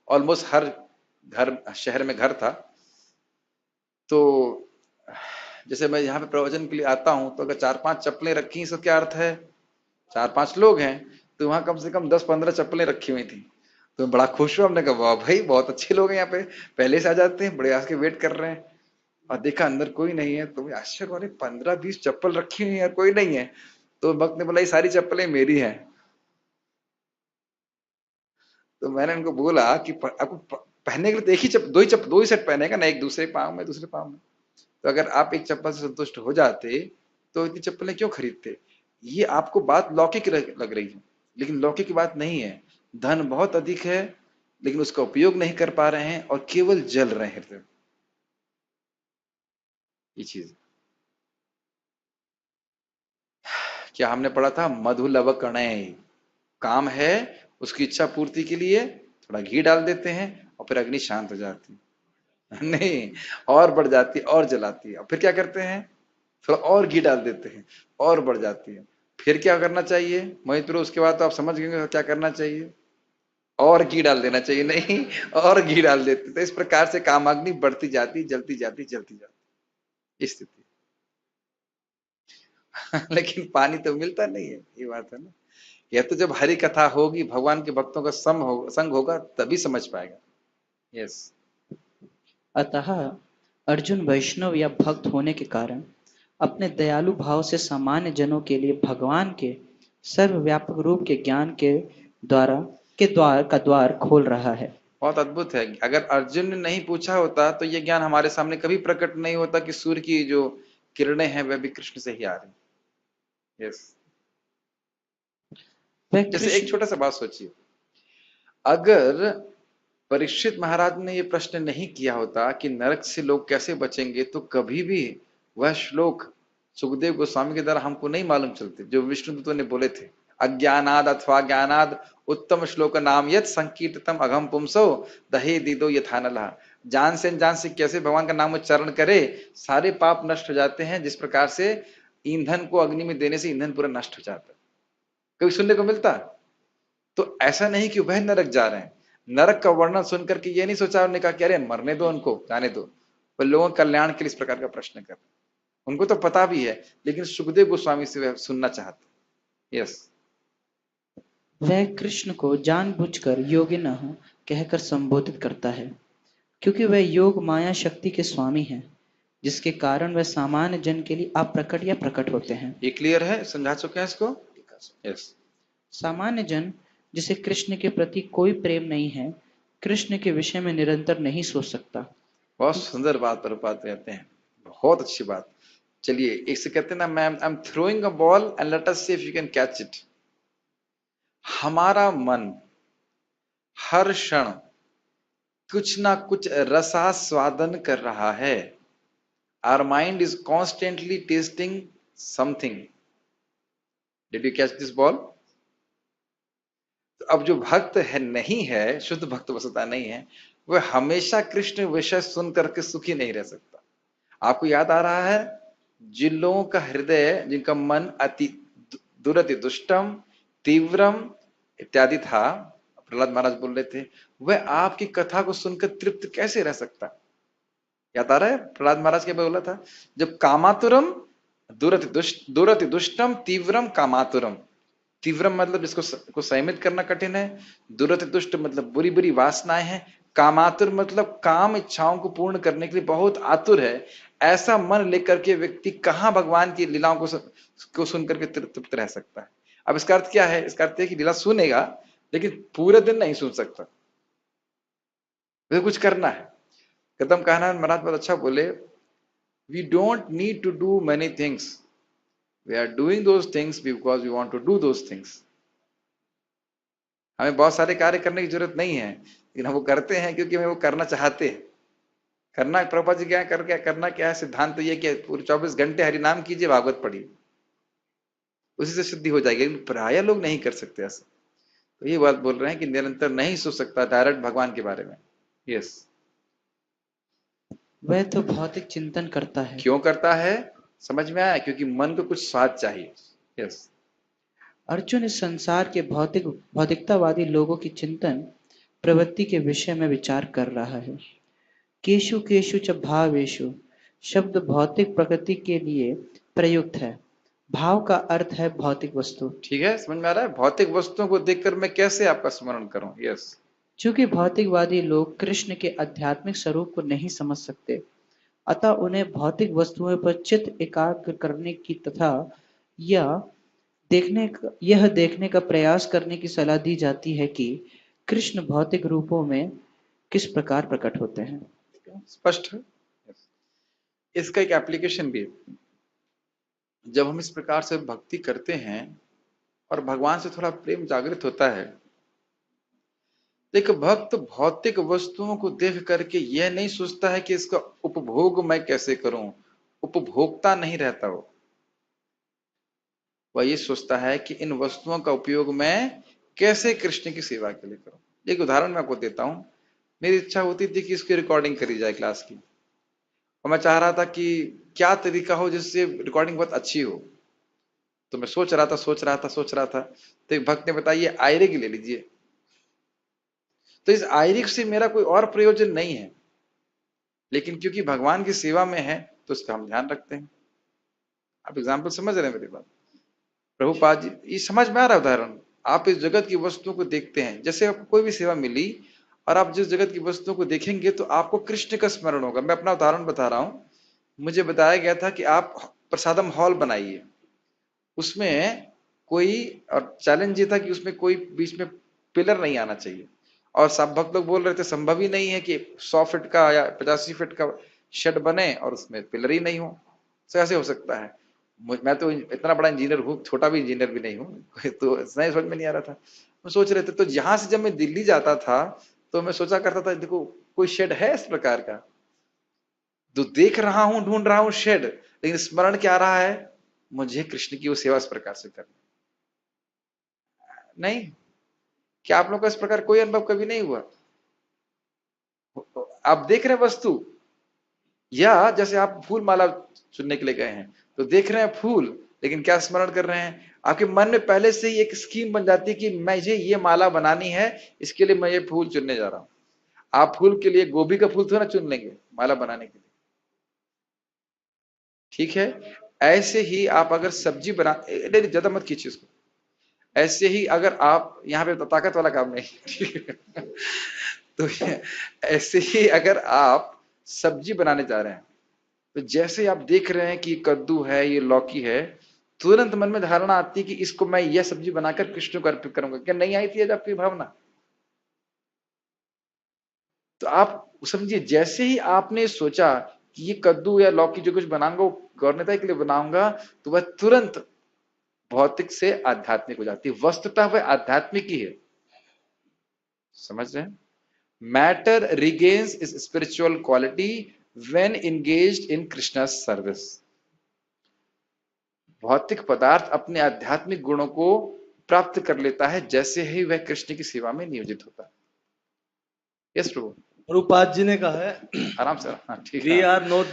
ऑलमोस्ट हर घर शहर में घर था। तो जैसे मैं यहाँ पे प्रवचन के लिए आता हूँ तो अगर 4-5 चप्पलें रखी, इसका क्या अर्थ है? 4-5 लोग हैं तो वहां कम से कम 10-15 चप्पलें रखी हुई थी। तो बड़ा खुश हुआ, हमने कहा वाह भाई बहुत अच्छे लोग हैं यहाँ पे, पहले से आ जाते हैं, बड़े आज के वेट कर रहे हैं। और देखा अंदर कोई नहीं है तो आश्चर्य वाले 15-20 चप्पल रखी हुई है, कोई नहीं है। तो भक्त ने बोला ये सारी चप्पलें मेरी हैं। तो मैंने उनको बोला कि आपको पहनने के लिए तो एक ही दो ही सेट पहनेगा ना, एक दूसरे पाँव में दूसरे पाँव में। तो अगर आप एक चप्पल से संतुष्ट हो जाते तो इतनी चप्पलें क्यों खरीदते? ये आपको बात लौकिक लग रही है, लेकिन लौकिक की बात नहीं है। धन बहुत अधिक है लेकिन उसका उपयोग नहीं कर पा रहे हैं और केवल जल रहे हैं हृदय। ये चीज क्या हमने पढ़ा था? मधु लवकणय, काम है उसकी इच्छा पूर्ति के लिए थोड़ा घी डाल देते हैं और फिर अग्नि शांत हो जाती है। नहीं, और बढ़ जाती है और जलाती है। और फिर क्या करते हैं? थोड़ा और घी डाल देते हैं और बढ़ जाती है। फिर क्या करना चाहिए मोहित प्रो? उसके बाद तो आप समझ गए क्या करना चाहिए, और घी डाल देना चाहिए। नहीं, और घी डाल देते। तो इस प्रकार से कामाग्नि बढ़ती जाती, जलती जाती, जलती जाती स्थिति। लेकिन पानी तो मिलता नहीं है, ये बात है ना। यह तो जब हरि कथा होगी, भगवान के भक्तों का संग होगा तभी समझ पाएगा। यस।
अतः अर्जुन वैष्णव या भक्त होने के कारण अपने दयालु भाव से सामान्य जनों के लिए भगवान के सर्वव्यापक रूप के ज्ञान के द्वार खोल रहा है।
बहुत अद्भुत है। अगर अर्जुन ने नहीं पूछा होता तो यह ज्ञान हमारे सामने कभी प्रकट नहीं होता कि सूर्य की जो किरणें हैं वह भी कृष्ण से ही आ रही। यस। जैसे एक छोटा सा बात सोचिए, अगर परीक्षित महाराज ने यह प्रश्न नहीं किया होता कि नरक से लोग कैसे बचेंगे, तो कभी भी वह श्लोक सुखदेव गोस्वामी के द्वारा हमको नहीं मालूम चलते जो विष्णुदूतों ने बोले थे। अज्ञानाद अथवा ज्ञानाद उत्तम श्लोक नाम यत संकीर्ततम अघम पुंसो दहे दीदो यथानला। जान से कैसे भगवान का नाम उच्चारण करे सारे पाप नष्ट हो जाते हैं, जिस प्रकार से ईंधन को अग्नि में देने से ईंधन पूरा नष्ट हो जाता है। कभी सुनने को मिलता? तो ऐसा नहीं कि वह नरक जा रहे हैं। नरक का वर्णन सुनकर के ये नहीं सोचा उन्होंने कहा कि अरे मरने दो उनको, जाने दो। वो लोगों के कल्याण के लिए इस प्रकार का प्रश्न कर रहे, उनको तो पता भी है लेकिन सुखदेव गोस्वामी से वह सुनना चाहते। यस।
वह कृष्ण को जानबूझकर योगिनः कहकर संबोधित करता है क्योंकि वह योग माया शक्ति के स्वामी हैं, जिसके कारण वह सामान्य जन के लिए अप्रकट या प्रकट होते हैं।
ये क्लियर है? समझा चुके हैं इसको? यस।
सामान्य जन जिसे कृष्ण के प्रति कोई प्रेम नहीं है, कृष्ण के विषय में निरंतर नहीं सोच सकता।
बहुत सुंदर बात प्रभुपाद कहते हैं, बहुत अच्छी बात। चलिए इसे कहते हैं ना, ma'am I am throwing a ball and let us see if you can catch it. हमारा मन हर क्षण कुछ ना कुछ रसास्वादन कर रहा है। Our mind is constantly tasting something. Did you catch this ball? तो अब जो भक्त है नहीं है, शुद्ध भक्त वस्तुतः नहीं है, वह हमेशा कृष्ण विषय सुन करके सुखी नहीं रह सकता। आपको याद आ रहा है जिन लोगों का हृदय, जिनका मन अति दुरति दुष्टम तीव्रम इत्यादि था, प्रहलाद महाराज बोल रहे थे, वह आपकी कथा को सुनकर तृप्त कैसे रह सकता? याद आ रहा है प्रहलाद महाराज के बोला था, जब कामातुरम दुरति दुष्टम तीव्रम कामातुरम। तीव्रम मतलब जिसको संयमित करना कठिन है, दुरति दुष्ट मतलब बुरी बुरी वासनाएं हैं, कामातुर मतलब काम इच्छाओं को पूर्ण करने के लिए बहुत आतुर है। ऐसा मन लेकर के व्यक्ति कहां भगवान की लीलाओं को सुन करके तृप्त रह सकता है? अब इसका अर्थ क्या है? इसका अर्थ है कि लीला सुनेगा लेकिन पूरे दिन नहीं सुन सकता, कुछ करना है। कदम कहना महाराज बहुत अच्छा बोले, we don't need to do many things, we are doing those things because we want to do those things. हमें बहुत सारे कार्य करने की जरूरत नहीं है, लेकिन हम वो करते हैं क्योंकि हमें वो करना चाहते हैं। करना प्रभुपाद जी क्या करना क्या है? सिद्धांत तो ये कि पूरे 24 घंटे हरिनाम कीजिए, भागवत पढ़िए। उसी से सिद्धि हो जाएगी, लेकिन प्राय लोग नहीं कर सकते ऐसा। तो ये बात बोल रहे हैं कि निरंतर नहीं सोच सकता डायरेक्ट भगवान के बारे में। यस।
वह तो भौतिक चिंतन करता है।
क्यों करता है? समझ में आया? क्योंकि मन को कुछ स्वाद चाहिए। यस।
अर्जुन इस संसार के भौतिकतावादी लोगों की चिंतन प्रवृत्ति के विषय में विचार कर रहा है। केशु केशु च भावेषु शब्द भौतिक प्रकृति के लिए प्रयुक्त है। भाव का अर्थ है भौतिक वस्तु।
ठीक है, समझ में आ रहा है? भौतिक वस्तुओं को देखकर मैं कैसे आपका स्मरण करूं? यस।
चूंकि भौतिकवादी लोग कृष्ण के आध्यात्मिक स्वरूप को नहीं समझ सकते, अतः उन्हें भौतिक वस्तुओं पर चित्त एकाग्र करने की तथा यह देखने का प्रयास करने की सलाह दी जाती है कि कृष्ण भौतिक रूपों में किस प्रकार प्रकट होते हैं।
स्पष्ट है? इसका एक एप्लीकेशन भी है। जब हम इस प्रकार से भक्ति करते हैं और भगवान से थोड़ा प्रेम जागृत होता है, देखो भक्त भौतिक वस्तुओं को देख करके यह नहीं सोचता है कि इसका उपभोग मैं कैसे करूं, उपभोक्ता नहीं रहता वो। वह ये सोचता है कि इन वस्तुओं का उपयोग मैं कैसे कृष्ण की सेवा के लिए करूं। एक उदाहरण मैं आपको देता हूं। मेरी इच्छा होती थी कि इसकी रिकॉर्डिंग करी जाए क्लास की, और मैं चाह रहा था कि क्या तरीका हो जिससे रिकॉर्डिंग बहुत अच्छी हो। तो मैं सोच रहा था तो एक भक्त ने बताया ये आयरिक ले लीजिए। तो इस आयरिक से मेरा कोई और प्रयोजन नहीं है, लेकिन क्योंकि भगवान की सेवा में है तो उसका हम ध्यान रखते हैं। आप एग्जाम्पल समझ रहे हैं मेरी बात? प्रभुपाद जी, ये समझ में आ रहा है उदाहरण? आप इस जगत की वस्तुओं को देखते हैं, जैसे आपको कोई भी सेवा मिली और आप जिस जगत की वस्तुओं को देखेंगे तो आपको कृष्ण का स्मरण होगा। मैं अपना उदाहरण बता रहा हूं। मुझे बताया गया था कि आप प्रसादम हॉल बनाइए, उसमें कोई, और चैलेंज ये था कि उसमें कोई बीच में पिलर नहीं आना चाहिए। और सब भक्त लोग बोल रहे थे संभव ही नहीं है कि 100 फीट का या 85 फीट का शेड बने और उसमें पिलर ही नहीं हो। कैसे हो सकता है? मैं तो इतना बड़ा इंजीनियर हूँ, छोटा भी इंजीनियर भी नहीं हूँ तो नहीं समझ में नहीं आ रहा था। मैं सोच रहे थे, तो यहाँ से जब मैं दिल्ली जाता था तो मैं सोचा करता था देखो कोई शेड है इस प्रकार का, तो देख रहा हूं, ढूंढ रहा हूं शेड, लेकिन स्मरण क्या आ रहा है? मुझे कृष्ण की वो सेवा इस प्रकार से करनी नहीं। क्या आप लोग का इस प्रकार कोई अनुभव कभी नहीं हुआ? आप देख रहे हैं वस्तु, या जैसे आप फूल माला चुनने के लिए गए हैं तो देख रहे हैं फूल, लेकिन क्या स्मरण कर रहे हैं? आपके मन में पहले से ही एक स्कीम बन जाती है कि मुझे ये माला बनानी है, इसके लिए मैं ये फूल चुनने जा रहा हूं। आप फूल के लिए गोभी का फूल थोड़ा चुन लेंगे माला बनाने के लिए, ठीक है? ऐसे ही आप अगर सब्जी बना, ज्यादा मत खींचिए इसको। ऐसे ही अगर आप, यहाँ पे ताकत वाला काम नहीं, ठीक है? तो ऐसे ही अगर आप सब्जी बनाने जा रहे हैं तो जैसे आप देख रहे हैं कि कद्दू है, ये लौकी है, तुरंत मन में धारणा आती है कि इसको मैं यह सब्जी बनाकर कृष्ण को अर्पित करूंगा। क्या नहीं आई थी आज आपकी भावना? तो आप समझिए, जैसे ही आपने सोचा कि ये कद्दू या लौकी जो कुछ बनाऊंगा वो गौरता के लिए बनाऊंगा, तो वह तुरंत भौतिक से आध्यात्मिक हो जाती है। वस्तुतः वह आध्यात्मिक ही है। समझ रहे हैं? Matter regains is spiritual quality when engaged in Krishna service. भौतिक पदार्थ अपने आध्यात्मिक गुणों को प्राप्त कर लेता है जैसे ही वह कृष्ण की सेवा में नियोजित होता है। यस प्रभु।
प्रभुपाद जी ने कहा है,
आराम से। हाँ ठीक
वी
है।
Are not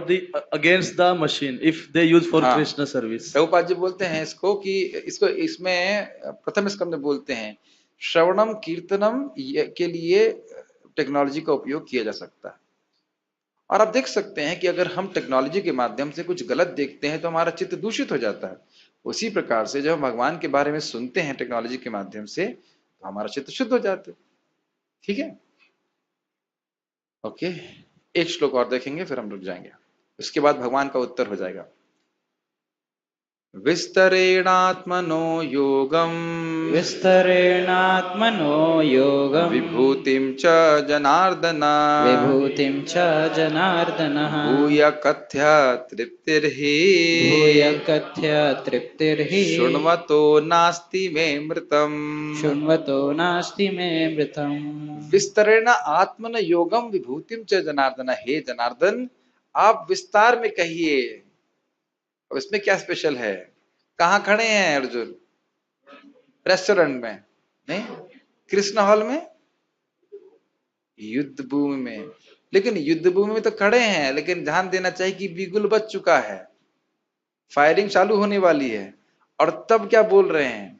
the against the machine if they use for Krishna service.
Prabhupada ji बोलते हैं इसको कि इसको इसमें प्रथम स्कंद में बोलते हैं श्रवणम कीर्तनम के लिए टेक्नोलॉजी का उपयोग किया जा सकता है। और आप देख सकते हैं कि अगर हम टेक्नोलॉजी के माध्यम से कुछ गलत देखते हैं तो हमारा चित्त दूषित हो जाता है। उसी प्रकार से जब हम भगवान के बारे में सुनते हैं टेक्नोलॉजी के माध्यम से तो हमारा चित्त शुद्ध हो जाता है। ठीक है, ओके। एक श्लोक और देखेंगे फिर हम रुक जाएंगे, उसके बाद भगवान का उत्तर हो जाएगा। विस्तरेणात्मनो योगम विभूतिं च जनार्दन भूय कथ्य तृप्तिर्हि शृण्वतो नास्ति मे मृतम्। विस्तरेण आत्मन योगम विभूतिम च जनार्दन। हे जनार्दन, आप विस्तार में कहिए। अब इसमें क्या स्पेशल है? कहाँ खड़े हैं अर्जुन? रेस्टोरेंट में नहीं, कृष्ण हॉल में, युद्ध भूमि में। लेकिन युद्ध भूमि में तो खड़े हैं, लेकिन ध्यान देना चाहिए कि बिगुल बज चुका है, फायरिंग चालू होने वाली है, और तब क्या बोल रहे हैं?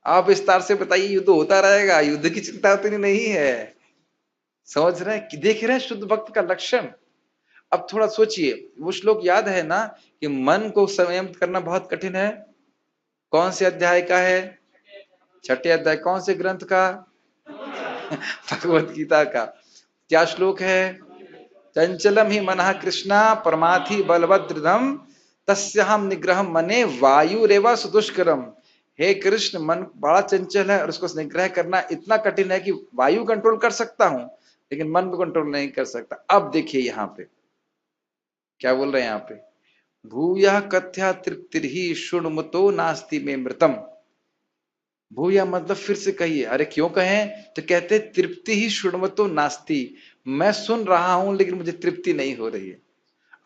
आप विस्तार से बताइए, युद्ध होता रहेगा, युद्ध की चिंता उतनी नहीं है। समझ रहे हैं कि देख रहे हैं शुद्ध भक्त का लक्षण। अब थोड़ा सोचिए, वो श्लोक याद है ना कि मन को संयम करना बहुत कठिन है। कौन से अध्याय का है? छठे अध्याय। कौन से ग्रंथ का? भगवत गीता का। क्या श्लोक है? चंचलम ही मनः कृष्णा परमाथि बलवत् दृढ़म तस्याहम निग्रहम मने वायुरेव सुदुष्करम। हे कृष्ण, मन बड़ा चंचल है और उसको निग्रह करना इतना कठिन है कि वायु कंट्रोल कर सकता हूं, लेकिन मन को कंट्रोल नहीं कर सकता। अब देखिए यहाँ पे क्या बोल रहे हैं, यहाँ पे भूयः कथ्या तृप्तिर्हि शुण्मतो नास्ति में मृतम। भूया मतलब फिर से कहिए। अरे क्यों कहें? तो कहते तृप्ति ही शुण्मतो नास्ति, मैं सुन रहा हूं लेकिन मुझे तृप्ति नहीं हो रही है।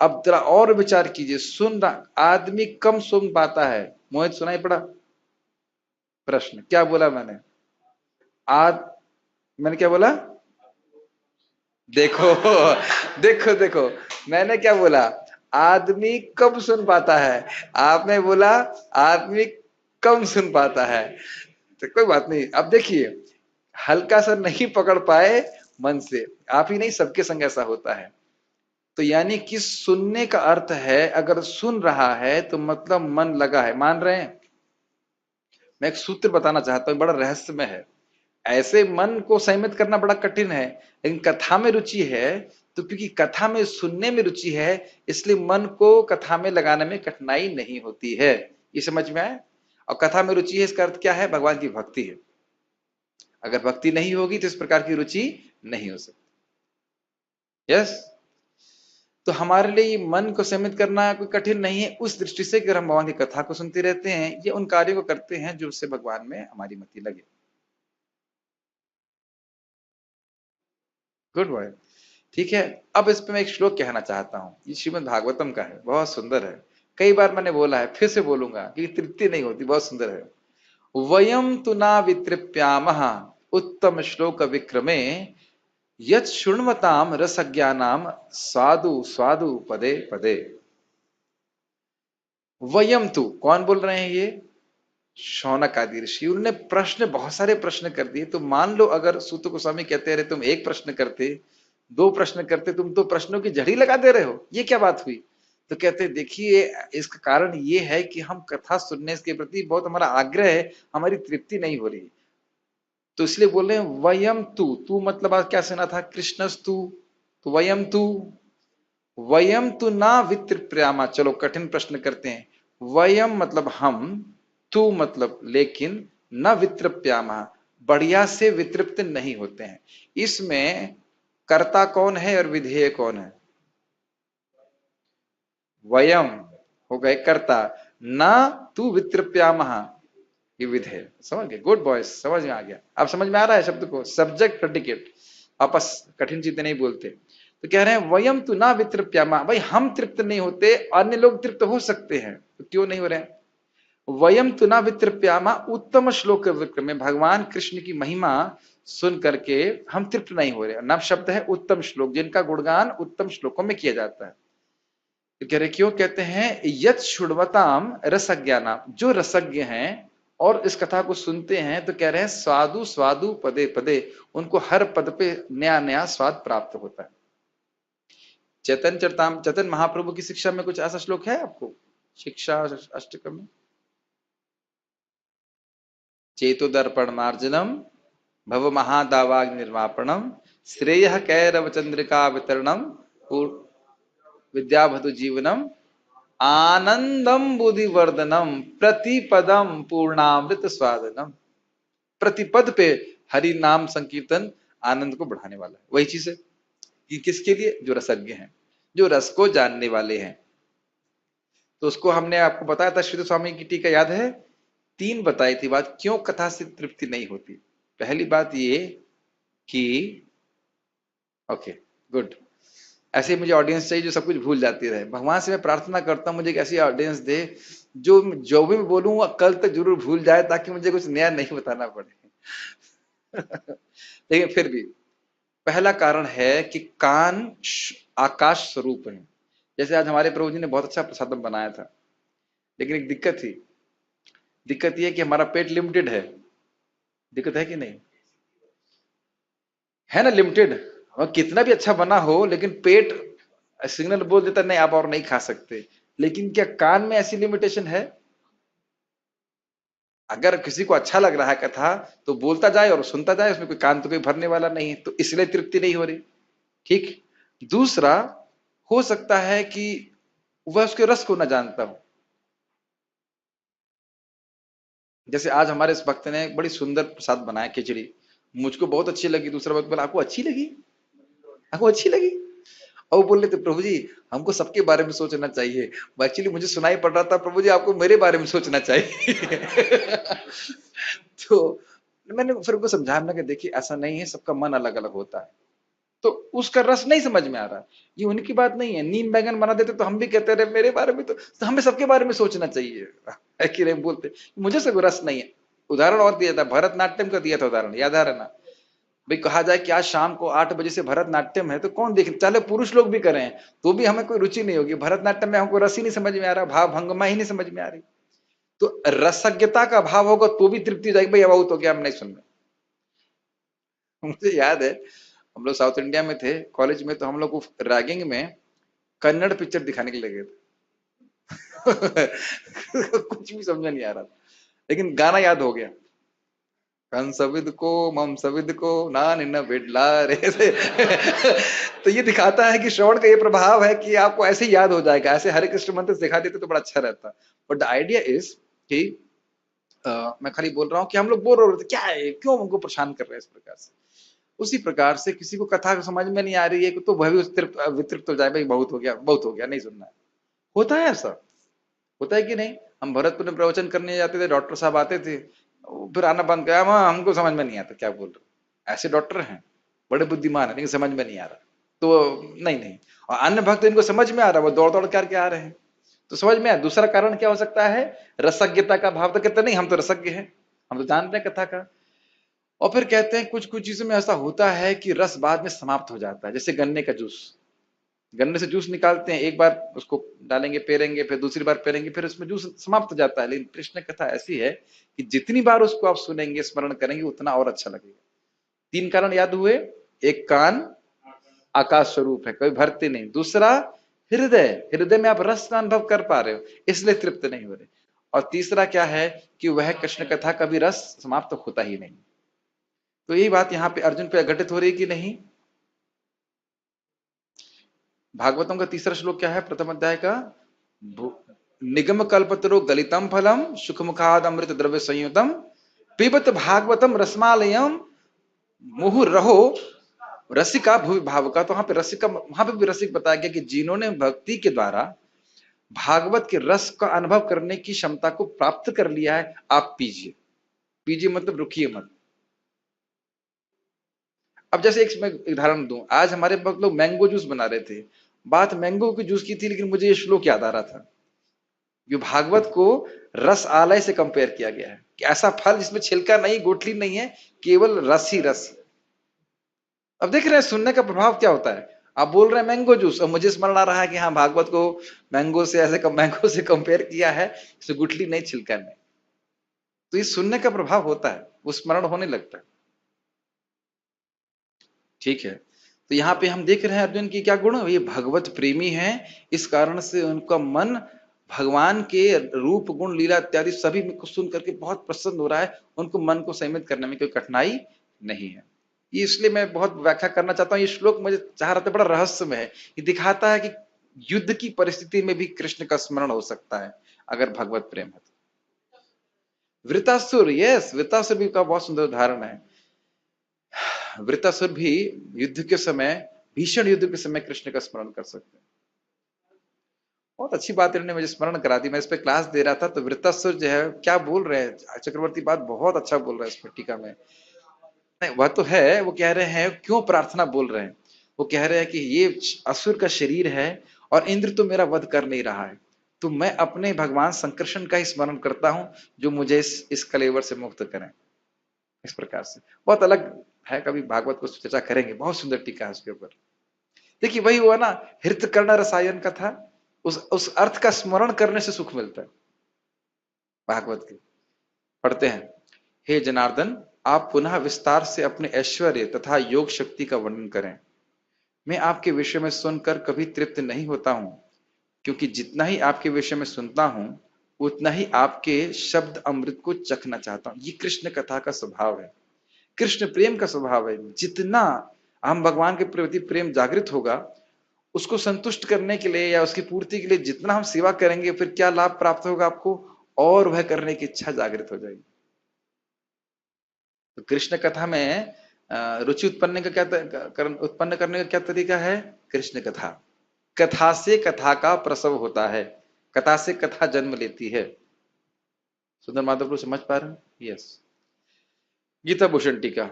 अब जरा और विचार कीजिए, सुन रहा आदमी कम सुन पाता है। मोहित सुनाई पड़ा प्रश्न? क्या बोला मैंने? मैंने क्या बोला? देखो देखो देखो, मैंने क्या बोला? आदमी कब सुन पाता है, आपने बोला आदमी कम सुन पाता है। तो कोई बात नहीं। अब देखिए, हल्का सा नहीं पकड़ पाए मन से, आप ही नहीं सबके संग ऐसा होता है। तो यानी कि सुनने का अर्थ है, अगर सुन रहा है तो मतलब मन लगा है। मान रहे हैं? मैं एक सूत्र बताना चाहता हूं, बड़ा रहस्यमय है। ऐसे मन को संयमित करना बड़ा कठिन है, लेकिन कथा में रुचि है तो क्योंकि कथा में सुनने में रुचि है, इसलिए मन को कथा में लगाने में कठिनाई नहीं होती है। ये समझ में आए? और कथा में रुचि है, इसका अर्थ क्या है? भगवान की भक्ति है। अगर भक्ति नहीं होगी तो इस प्रकार की रुचि नहीं हो सकती। यस। तो हमारे लिए मन को संयमित करना कोई कठिन नहीं है, उस दृष्टि से अगर हम भगवान की कथा को सुनते रहते हैं, ये उन कार्यों को करते हैं जो उससे भगवान में हमारी मति लगे। Good boy. ठीक है। अब इस पे मैं एक श्लोक कहना चाहता हूं, ये श्रीमद् भागवतम का है, बहुत सुंदर है। कई बार मैंने बोला है, फिर से बोलूंगा कि तृप्ति नहीं होती, बहुत सुंदर है। वयम तु ना वितृप्यामः उत्तम श्लोक विक्रमे यत् शृण्वताम रसज्ञानाम साधु स्वादु पदे पदे। वयम तु, कौन बोल रहे हैं? ये शौनक आदि ऋषि। उन्होंने प्रश्न, बहुत सारे प्रश्न कर दिए। तो मान लो अगर सूत गोस्वामी कहते रहे तुम एक प्रश्न करते, दो प्रश्न करते, तुम तो प्रश्नों की झड़ी लगा दे रहे हो, ये क्या बात हुई? तो कहते देखिए, इसका कारण ये है कि हम कथा सुनने के प्रति बहुत हमारा आग्रह है, हमारी तृप्ति नहीं हो रही। तो इसलिए बोल रहे हैं वयम तू। तू मतलब आज क्या सुना था? कृष्णस्तु। तो वयम तु ना वितृप्यामा। चलो कठिन प्रश्न करते हैं। वयम मतलब हम, तू मतलब लेकिन, न वितृप्यामा बढ़िया से वितृप्त नहीं होते हैं। इसमें कर्ता कौन है और विधेय कौन है? वयम हो गए कर्ता, न तू वितृप्यामः ये विधेय। समझ गए? गुड बॉयज, समझ में आ गया। अब समझ में आ रहा है शब्द को? सब्जेक्ट प्रेडिकेट, आपस कठिन चीजें नहीं बोलते। तो कह रहे हैं वयम तु ना वितृप्यामा, भाई हम तृप्त नहीं होते, अन्य लोग तृप्त हो सकते हैं, तो क्यों नहीं हो रहे हैं? वयम तु ना वितृप्यामा उत्तम श्लोक विक्रम, भगवान कृष्ण की महिमा सुन करके हम तृप्त नहीं हो रहे। नव शब्द है उत्तम श्लोक, जिनका गुणगान उत्तम श्लोकों में किया जाता है। तो कह रहे क्यों? कहते हैं यत शुण्वताम रसज्ञाना, जो रसज्ञ हैं और इस कथा को सुनते हैं, तो कह रहे हैं स्वादु स्वादु पदे पदे, उनको हर पद पे नया नया स्वाद प्राप्त होता है। चैतन्य महाप्रभु की शिक्षा में कुछ ऐसा श्लोक है आपको? शिक्षा अष्टकम में चेतो दर्पण मार्जनम भव महादावाग्नि निर्वापणम श्रेय कैरव चंद्रिका वितरणम विद्याभतु जीवनम आनंदम बुद्धिवर्धनम प्रतिपदम पूर्णामृत स्वादनम। प्रतिपद पे हरि नाम संकीर्तन आनंद को बढ़ाने वाला है। वही चीज है कि किसके लिए? जो रसज्ञ हैं, जो रस को जानने वाले हैं। तो उसको हमने आपको बताया था, श्री स्वामी की टीका याद है? 3 बताई थी बात, क्यों कथा से तृप्ति नहीं होती। पहली बात ये कि ओके गुड, ऐसे मुझे ऑडियंस चाहिए जो सब कुछ भूल जाती रहे। भगवान से मैं प्रार्थना करता हूं मुझे एक ऐसी ऑडियंस दे जो जो भी बोलूं वो कल तक जरूर भूल जाए, ताकि मुझे कुछ नया नहीं बताना पड़े। लेकिन फिर भी पहला कारण है कि कान आकाश स्वरूप है। जैसे आज हमारे प्रभु जी ने बहुत अच्छा प्रसादम बनाया था, लेकिन एक दिक्कत थी। दिक्कत यह कि हमारा पेट लिमिटेड है। दिक्कत है कि नहीं? है ना, लिमिटेड। और कितना भी अच्छा बना हो, लेकिन पेट सिग्नल बोल देता नहीं आप और नहीं खा सकते। लेकिन क्या कान में ऐसी लिमिटेशन है? अगर किसी को अच्छा लग रहा है कथा तो बोलता जाए और सुनता जाए, उसमें कोई कान तो कोई भरने वाला नहीं है, तो इसलिए तृप्ति नहीं हो रही। ठीक। दूसरा, हो सकता है कि वह उसके रस को ना जानता हो। जैसे आज हमारे इस भक्त ने बड़ी सुंदर प्रसाद बनाया, खिचड़ी, मुझको बहुत अच्छी लगी। दूसरा भक्त बोला आपको अच्छी लगी? आपको अच्छी लगी? और वो बोल रहे थे प्रभु जी हमको सबके बारे में सोचना चाहिए। एक्चुअली मुझे सुनाई पड़ रहा था प्रभु जी आपको मेरे बारे में सोचना चाहिए। तो मैंने फिर उनको समझाना कि देखिए ऐसा नहीं है, सबका मन अलग अलग होता है, तो उसका रस नहीं समझ में आ रहा। ये उनकी बात नहीं है। नीम बैगन बना देते तो हम भी कहते रहे मेरे बारे में, तो हमें सबके बारे में सोचना चाहिए, है कि नहीं? बोलते मुझे सब रस नहीं है। उदाहरण और दिया था, भरतनाट्यम का दिया था उदाहरण, याद आ रहा ना भाई? कहा जाए कि आज शाम को 8 बजे से भरतनाट्यम है, तो कौन देखे? चाहे पुरुष लोग भी करें तो भी हमें कोई रुचि नहीं होगी। भरतनाट्यम में हमको रस ही नहीं समझ में आ रहा, भाव भंगमा ही नहीं समझ में आ रही। तो रसज्ञता का भाव होगा तो भी तृप्ति हो जाएगी, भाई अब तो क्या हम नहीं सुन रहे। मुझे याद है हम लोग साउथ इंडिया में थे कॉलेज में, तो हम लोग को रैगिंग में कन्नड़ पिक्चर दिखाने के लिए लगे थे। कुछ भी समझ नहीं आ रहा था, लेकिन गाना याद हो गया, कंसविद को मम सविद को नान इन बिडला रे। तो ये दिखाता है कि श्रवण का ये प्रभाव है कि आपको ऐसे ही याद हो जाएगा। ऐसे हरे कृष्ण मंत्र सिखा देते तो बड़ा अच्छा रहता। बट द आइडिया इज कि मैं खाली बोल रहा हूँ कि हम लोग बोल रहे थे क्या है, क्यों हमको परेशान कर रहे हैं इस प्रकार से। उसी प्रकार से किसी को कथा समझ में नहीं आ रही है तो वह भी वितृप्त हो जाए, भाई बहुत हो गया, बहुत हो गया, नहीं सुनना है। होता है ऐसा, होता है कि नहीं? हम भरतपुर में प्रवचन करने जाते थे, डॉक्टर साहब आते थे, फिर आना बंद किया, हमको समझ में नहीं आता क्या बोल रहे। ऐसे डॉक्टर हैं बड़े बुद्धिमान है, लेकिन समझ में नहीं आ रहा, तो नहीं। और अन्य भक्त इनको समझ में आ रहा, वो दौड़ दौड़ करके आ रहे हैं, तो समझ में आया। दूसरा कारण क्या हो सकता है? रसज्ञता का भाव। तो कहते नहीं हम तो रसज्ञ हैं, हम तो जानते हैं कथा का। और फिर कहते हैं कुछ कुछ चीजों में ऐसा होता है कि रस बाद में समाप्त हो जाता है। जैसे गन्ने का जूस, गन्ने से जूस निकालते हैं, एक बार उसको डालेंगे, पेरेंगे, फिर दूसरी बार पेरेंगे, फिर उसमें जूस समाप्त हो जाता है। लेकिन कृष्ण कथा ऐसी है कि जितनी बार उसको आप सुनेंगे, स्मरण करेंगे, उतना और अच्छा लगेगा। 3 कारण याद हुए। एक, कान आकाश स्वरूप है, कभी भरते नहीं। दूसरा, हृदय, हृदय में आप रस का अनुभव कर पा रहे हो, इसलिए तृप्त नहीं हो रहे। और तीसरा क्या है कि वह कृष्ण कथा कभी रस समाप्त होता ही नहीं। तो यही बात यहाँ पे अर्जुन पे घटित हो रही कि नहीं? भागवतम का तीसरा श्लोक क्या है प्रथम अध्याय का? निगम कल्पतरो गलितम फलम सुखमुखाद अमृत द्रव्य संयुतम पिबत भागवतम रसमालयम मुहुर रहो रसिका भूवि भावुका। तो वहां पे रसिका, वहां पे भी रसिक बताया गया कि जिन्होंने भक्ति के द्वारा भागवत के रस का अनुभव करने की क्षमता को प्राप्त कर लिया है, आप पीजिए। पीजिए मतलब रुकिए मत। अब जैसे एक मैं उदाहरण दूं, आज हमारे भक्त लोग मैंगो जूस बना रहे थे, बात मैंगो की जूस की थी, लेकिन मुझे ये श्लोक याद आ रहा था। जो भागवत को रस आलय से कंपेयर किया गया है कि ऐसा फल जिसमें छिलका नहीं, गुठली नहीं है, केवल रस ही रस। अब देख रहे हैं सुनने का प्रभाव क्या होता है। आप बोल रहे हैं मैंगो जूस, और मुझे स्मरण आ रहा है कि हाँ भागवत को मैंगो से ऐसे मैंगो से कंपेयर किया है, इसमें गुठली नहीं, छिलका नहीं। तो ये सुनने का प्रभाव होता है, वो स्मरण होने लगता है। ठीक है, तो यहाँ पे हम देख रहे हैं अर्जुन की क्या गुण, ये भगवत प्रेमी हैं, इस कारण से उनका मन भगवान के रूप गुण लीला इत्यादि सभी को सुन करके बहुत प्रसन्न हो रहा है। उनको मन को संयमित करने में कोई कठिनाई नहीं है। ये इसलिए मैं बहुत व्याख्या करना चाहता हूँ। ये श्लोक मुझे चाह रहा था, बड़ा रहस्यमय है। ये दिखाता है कि युद्ध की परिस्थिति में भी कृष्ण का स्मरण हो सकता है अगर भगवत प्रेम है तो। वृतासुर, यस, वृतासुर भी का बहुत सुंदर उदाहरण है। वृतासुर भी युद्ध के समय, भीषण युद्ध के समय कृष्ण का स्मरण कर सकते हैं। बहुत अच्छी बात इन्होंने मुझे स्मरण करा दी। मैं इस पे क्लास दे रहा था तो वृतासुर जो है क्या बोल रहे हैं, चक्रवर्ती बात बहुत अच्छा बोल रहा है इस टीका में। नहीं वह तो है, वो कह रहे हैं क्यों प्रार्थना बोल रहे हैं। वो कह रहे हैं कि ये असुर का शरीर है और इंद्र तो मेरा वध कर नहीं रहा है, तो मैं अपने भगवान संकर्षण का ही स्मरण करता हूं जो मुझे इस कलेवर से मुक्त करें। इस प्रकार से बहुत अलग है, कभी भागवत को चर्चा करेंगे, बहुत सुंदर टीका है उसके ऊपर। देखिए वही हुआ ना, हृत कर्ण रसायन का था, उस अर्थ का स्मरण करने से सुख मिलता है। भागवत के पढ़ते हैं, हे जनार्दन, आप पुनः विस्तार से अपने ऐश्वर्य तथा योग शक्ति का वर्णन करें। मैं आपके विषय में सुनकर कभी तृप्त नहीं होता हूं, क्योंकि जितना ही आपके विषय में सुनता हूं उतना ही आपके शब्द अमृत को चखना चाहता हूं। ये कृष्ण कथा का स्वभाव है, कृष्ण प्रेम का स्वभाव है। जितना हम भगवान के प्रति प्रेम जागृत होगा, उसको संतुष्ट करने के लिए या उसकी पूर्ति के लिए जितना हम सेवा करेंगे, फिर क्या लाभ प्राप्त होगा आपको, और वह करने की इच्छा जागृत हो जाएगी। तो कृष्ण कथा में रुचि उत्पन्न करने का क्या तरीका है? कृष्ण कथा। कथा से कथा का प्रसव होता है, कथा से कथा जन्म लेती है। सुंदर माधव समझ पा रहे हैं? यस। गीता भूषण टीका,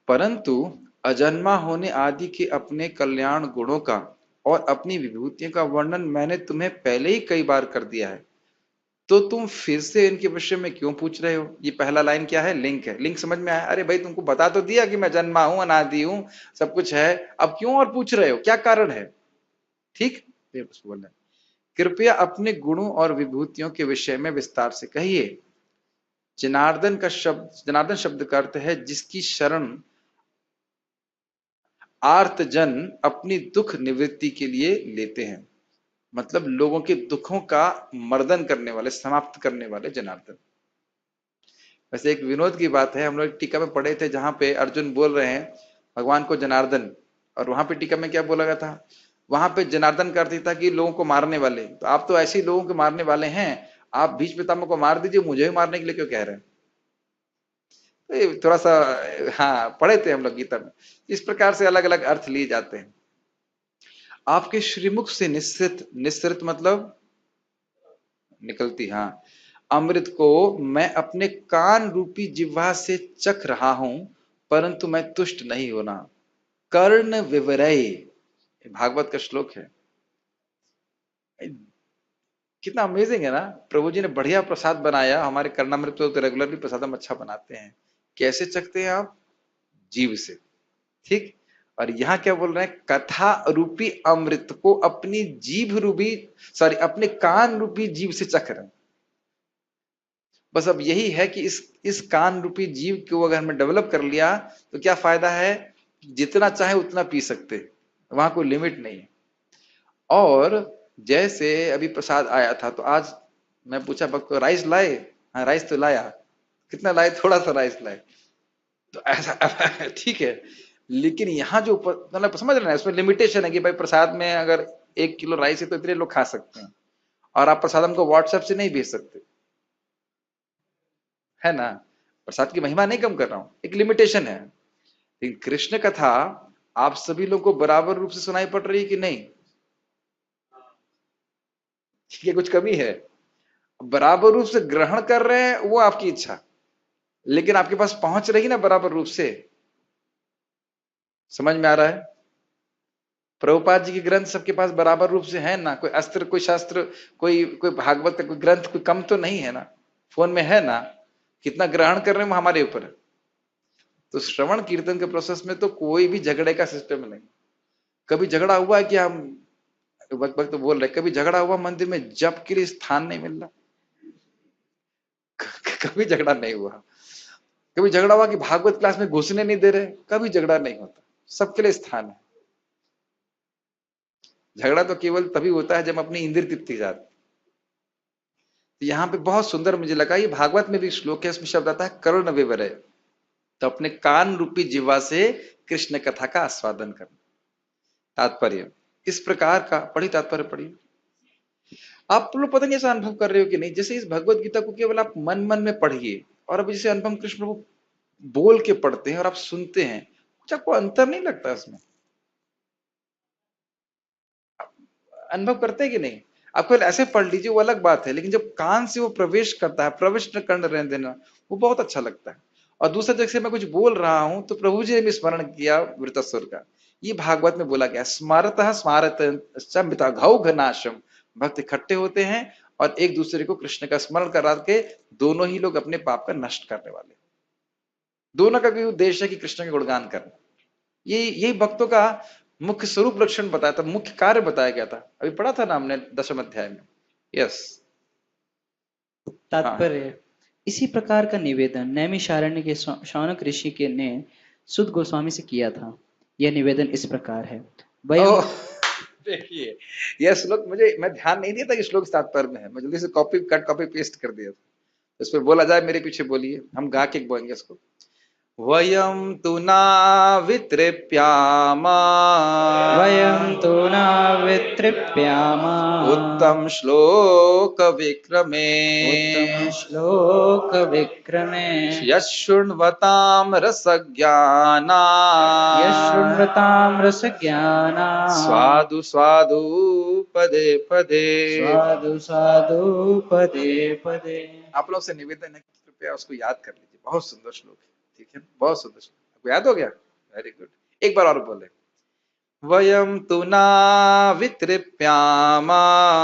परंतु अजन्मा होने आदि के अपने कल्याण गुणों का और अपनी विभूतियों का वर्णन मैंने तुम्हें पहले ही कई बार कर दिया है, तो तुम फिर से इनके विषय में क्यों पूछ रहे हो? ये पहला लाइन क्या है? लिंक है। लिंक समझ में आया? अरे भाई तुमको बता तो दिया कि मैं जन्मा हूं, अनादि हूं, सब कुछ है, अब क्यों और पूछ रहे हो? क्या कारण है? ठीक, बोल रहे, कृपया अपने गुणों और विभूतियों के विषय में विस्तार से कहिए। जनार्दन शब्द का अर्थ है जिसकी शरण आर्त जन अपनी दुख निवृत्ति के लिए लेते हैं, मतलब लोगों के दुखों का मर्दन करने वाले, समाप्त करने वाले जनार्दन। वैसे एक विनोद की बात है, हम लोग टीका में पढ़े थे जहां पे अर्जुन बोल रहे हैं भगवान को जनार्दन, और वहां पे टीका में क्या बोला गया था? वहां पे जनार्दन का अर्थ था कि लोगों को मारने वाले। तो आप तो ऐसे ही लोगों को मारने वाले हैं, आप भीष्म पितामह को मार दीजिए, मुझे भी मारने के लिए क्यों कह रहे हैं? तो थोड़ा सा, हाँ पढ़े थे हम लोग गीता में। इस प्रकार से अलग अलग अर्थ लिए जाते हैं। आपके श्रीमुख से निस्सृत मतलब निकलती, हाँ, अमृत को मैं अपने कान रूपी जिह्वा से चख रहा हूं, परंतु मैं तुष्ट नहीं होना। कर्ण विवरय, भागवत का श्लोक है। कितना अमेजिंग है ना, प्रभु जी ने बढ़िया प्रसाद बनाया। हमारे कर्णामृत तो रेगुलरली प्रसाद हम अच्छा बनाते हैं। कैसे चखते हैं आप? जीव से, ठीक। और यहां क्या बोल रहे हैं? कथा रूपी अमृत को अपनी जीभ रूपी, सॉरी अपने कान रूपी जीव से चख रहे हैं। बस अब यही है कि इस कान रूपी जीव को अगर हमने डेवलप कर लिया तो क्या फायदा है? जितना चाहे उतना पी सकते, वहां कोई लिमिट नहीं है। और जैसे अभी प्रसाद आया था, तो आज मैं पूछा भक्त को, राइस लाए? हाँ राइस तो लाया। कितना लाए? थोड़ा सा राइस लाए। तो ऐसा ठीक है, लेकिन यहाँ जो मतलब समझ रहे हैं, इसमें लिमिटेशन है कि भाई प्रसाद में अगर 1 किलो राइस है तो इतने लोग खा सकते हैं, और आप प्रसाद हमको व्हाट्सएप से नहीं भेज सकते, है ना। प्रसाद की महिमा नहीं कम कर रहा हूं, एक लिमिटेशन है। लेकिन कृष्ण कथा आप सभी लोगों को बराबर रूप से सुनाई पड़ रही है कि नहीं? ठीक है, कुछ कमी है? बराबर रूप से ग्रहण कर रहे हैं वो आपकी इच्छा, लेकिन आपके पास पहुंच रही ना बराबर रूप से। समझ में आ रहा है? प्रभुपाद जी के ग्रंथ सबके पास बराबर रूप से है ना? कोई अस्त्र, कोई शास्त्र, कोई भागवत का कोई ग्रंथ कोई कम तो नहीं है ना? फोन में है ना? कितना ग्रहण कर रहे हैं हमारे ऊपर है। तो श्रवण कीर्तन के प्रोसेस में तो कोई भी झगड़े का सिस्टम नहीं। कभी झगड़ा हुआ है कि हम वक्त बोल रहे, कभी झगड़ा हुआ मंदिर में जप के लिए स्थान नहीं मिल रहा? कभी झगड़ा नहीं हुआ। कभी झगड़ा हुआ कि भागवत क्लास में घुसने नहीं दे रहे? कभी झगड़ा नहीं होता, सबके लिए स्थान है। झगड़ा तो केवल तभी होता है जब अपनी इंद्रिय तृप्ति जाती। यहां पे बहुत सुंदर मुझे लगा, ये भागवत में भी श्लोक है, इसमें शब्द आता है कर्ण विवरय। तो अपने कान रूपी जिह्वा से कृष्ण कथा का आस्वादन करना। तात्पर्य इस प्रकार का, पढ़ी तात्पर्य पढ़िए। आप लोग पता नहीं ऐसा अनुभव कर रहे हो कि नहीं, जैसे इस भगवत गीता को केवल आप मन मन में पढ़िए, और अब जैसे अनुपम कृष्ण प्रभु बोल के पढ़ते हैं और आप सुनते हैं, कुछ आपको अंतर नहीं लगता इसमें? अनुभव करते हैं कि नहीं? आपको ऐसे पढ़ लीजिए वो अलग बात है, लेकिन जब कान से वो प्रवेश करता है, प्रविष्ट करने रहने देना, वो बहुत अच्छा लगता है। और दूसरा, जैसे मैं कुछ बोल रहा हूं तो प्रभु जी ने भी स्मरण किया वृत्तासुर का। ये भागवत में बोला गया, स्मारतः स्मारत घनाशम। भक्त इकट्ठे होते हैं और एक दूसरे को कृष्ण का स्मरण करा के दोनों ही लोग अपने पाप का नष्ट करने वाले। दोनों का भी उद्देश्य है कि कृष्ण का गुणगान करना। यही भक्तों का मुख्य स्वरूप लक्षण बताया था, मुख्य कार्य बताया गया था, अभी पढ़ा था ना हमने 10वें अध्याय में। यस,
तात्पर्य, इसी प्रकार का निवेदन नैमिषारण्य के शौनक ऋषि के ने सुद गोस्वामी से किया था। यह निवेदन इस प्रकार है। वयम,
देखिए यह श्लोक मैं ध्यान नहीं दिया था कि श्लोक तात्पर्य में है, मैं जल्दी से कॉपी पेस्ट कर दिया था। इस पर बोला जाए, मेरे पीछे बोलिए, हम गा के बोलेंगे इसको। वयम तु नावितृप्यामा,
वयम तु नावितृप्यामा
उत्तम श्लोक विक्रमे,
उत्तम श्लोक विक्रमे
यशृण्वतां रसज्ञाना,
यशृण्वतां रसज्ञाना
स्वादु स्वादु पदे पदे,
साधु साधु पदे पदे।
आप लोग से निवेदन है कि कृपया उसको याद कर लीजिए, बहुत सुंदर श्लोक है। ठीक है, बहुत सुंदर श्लोक, आपको याद हो गया? Very good. एक बार और बोले, वयम तु नावितृप्यामा,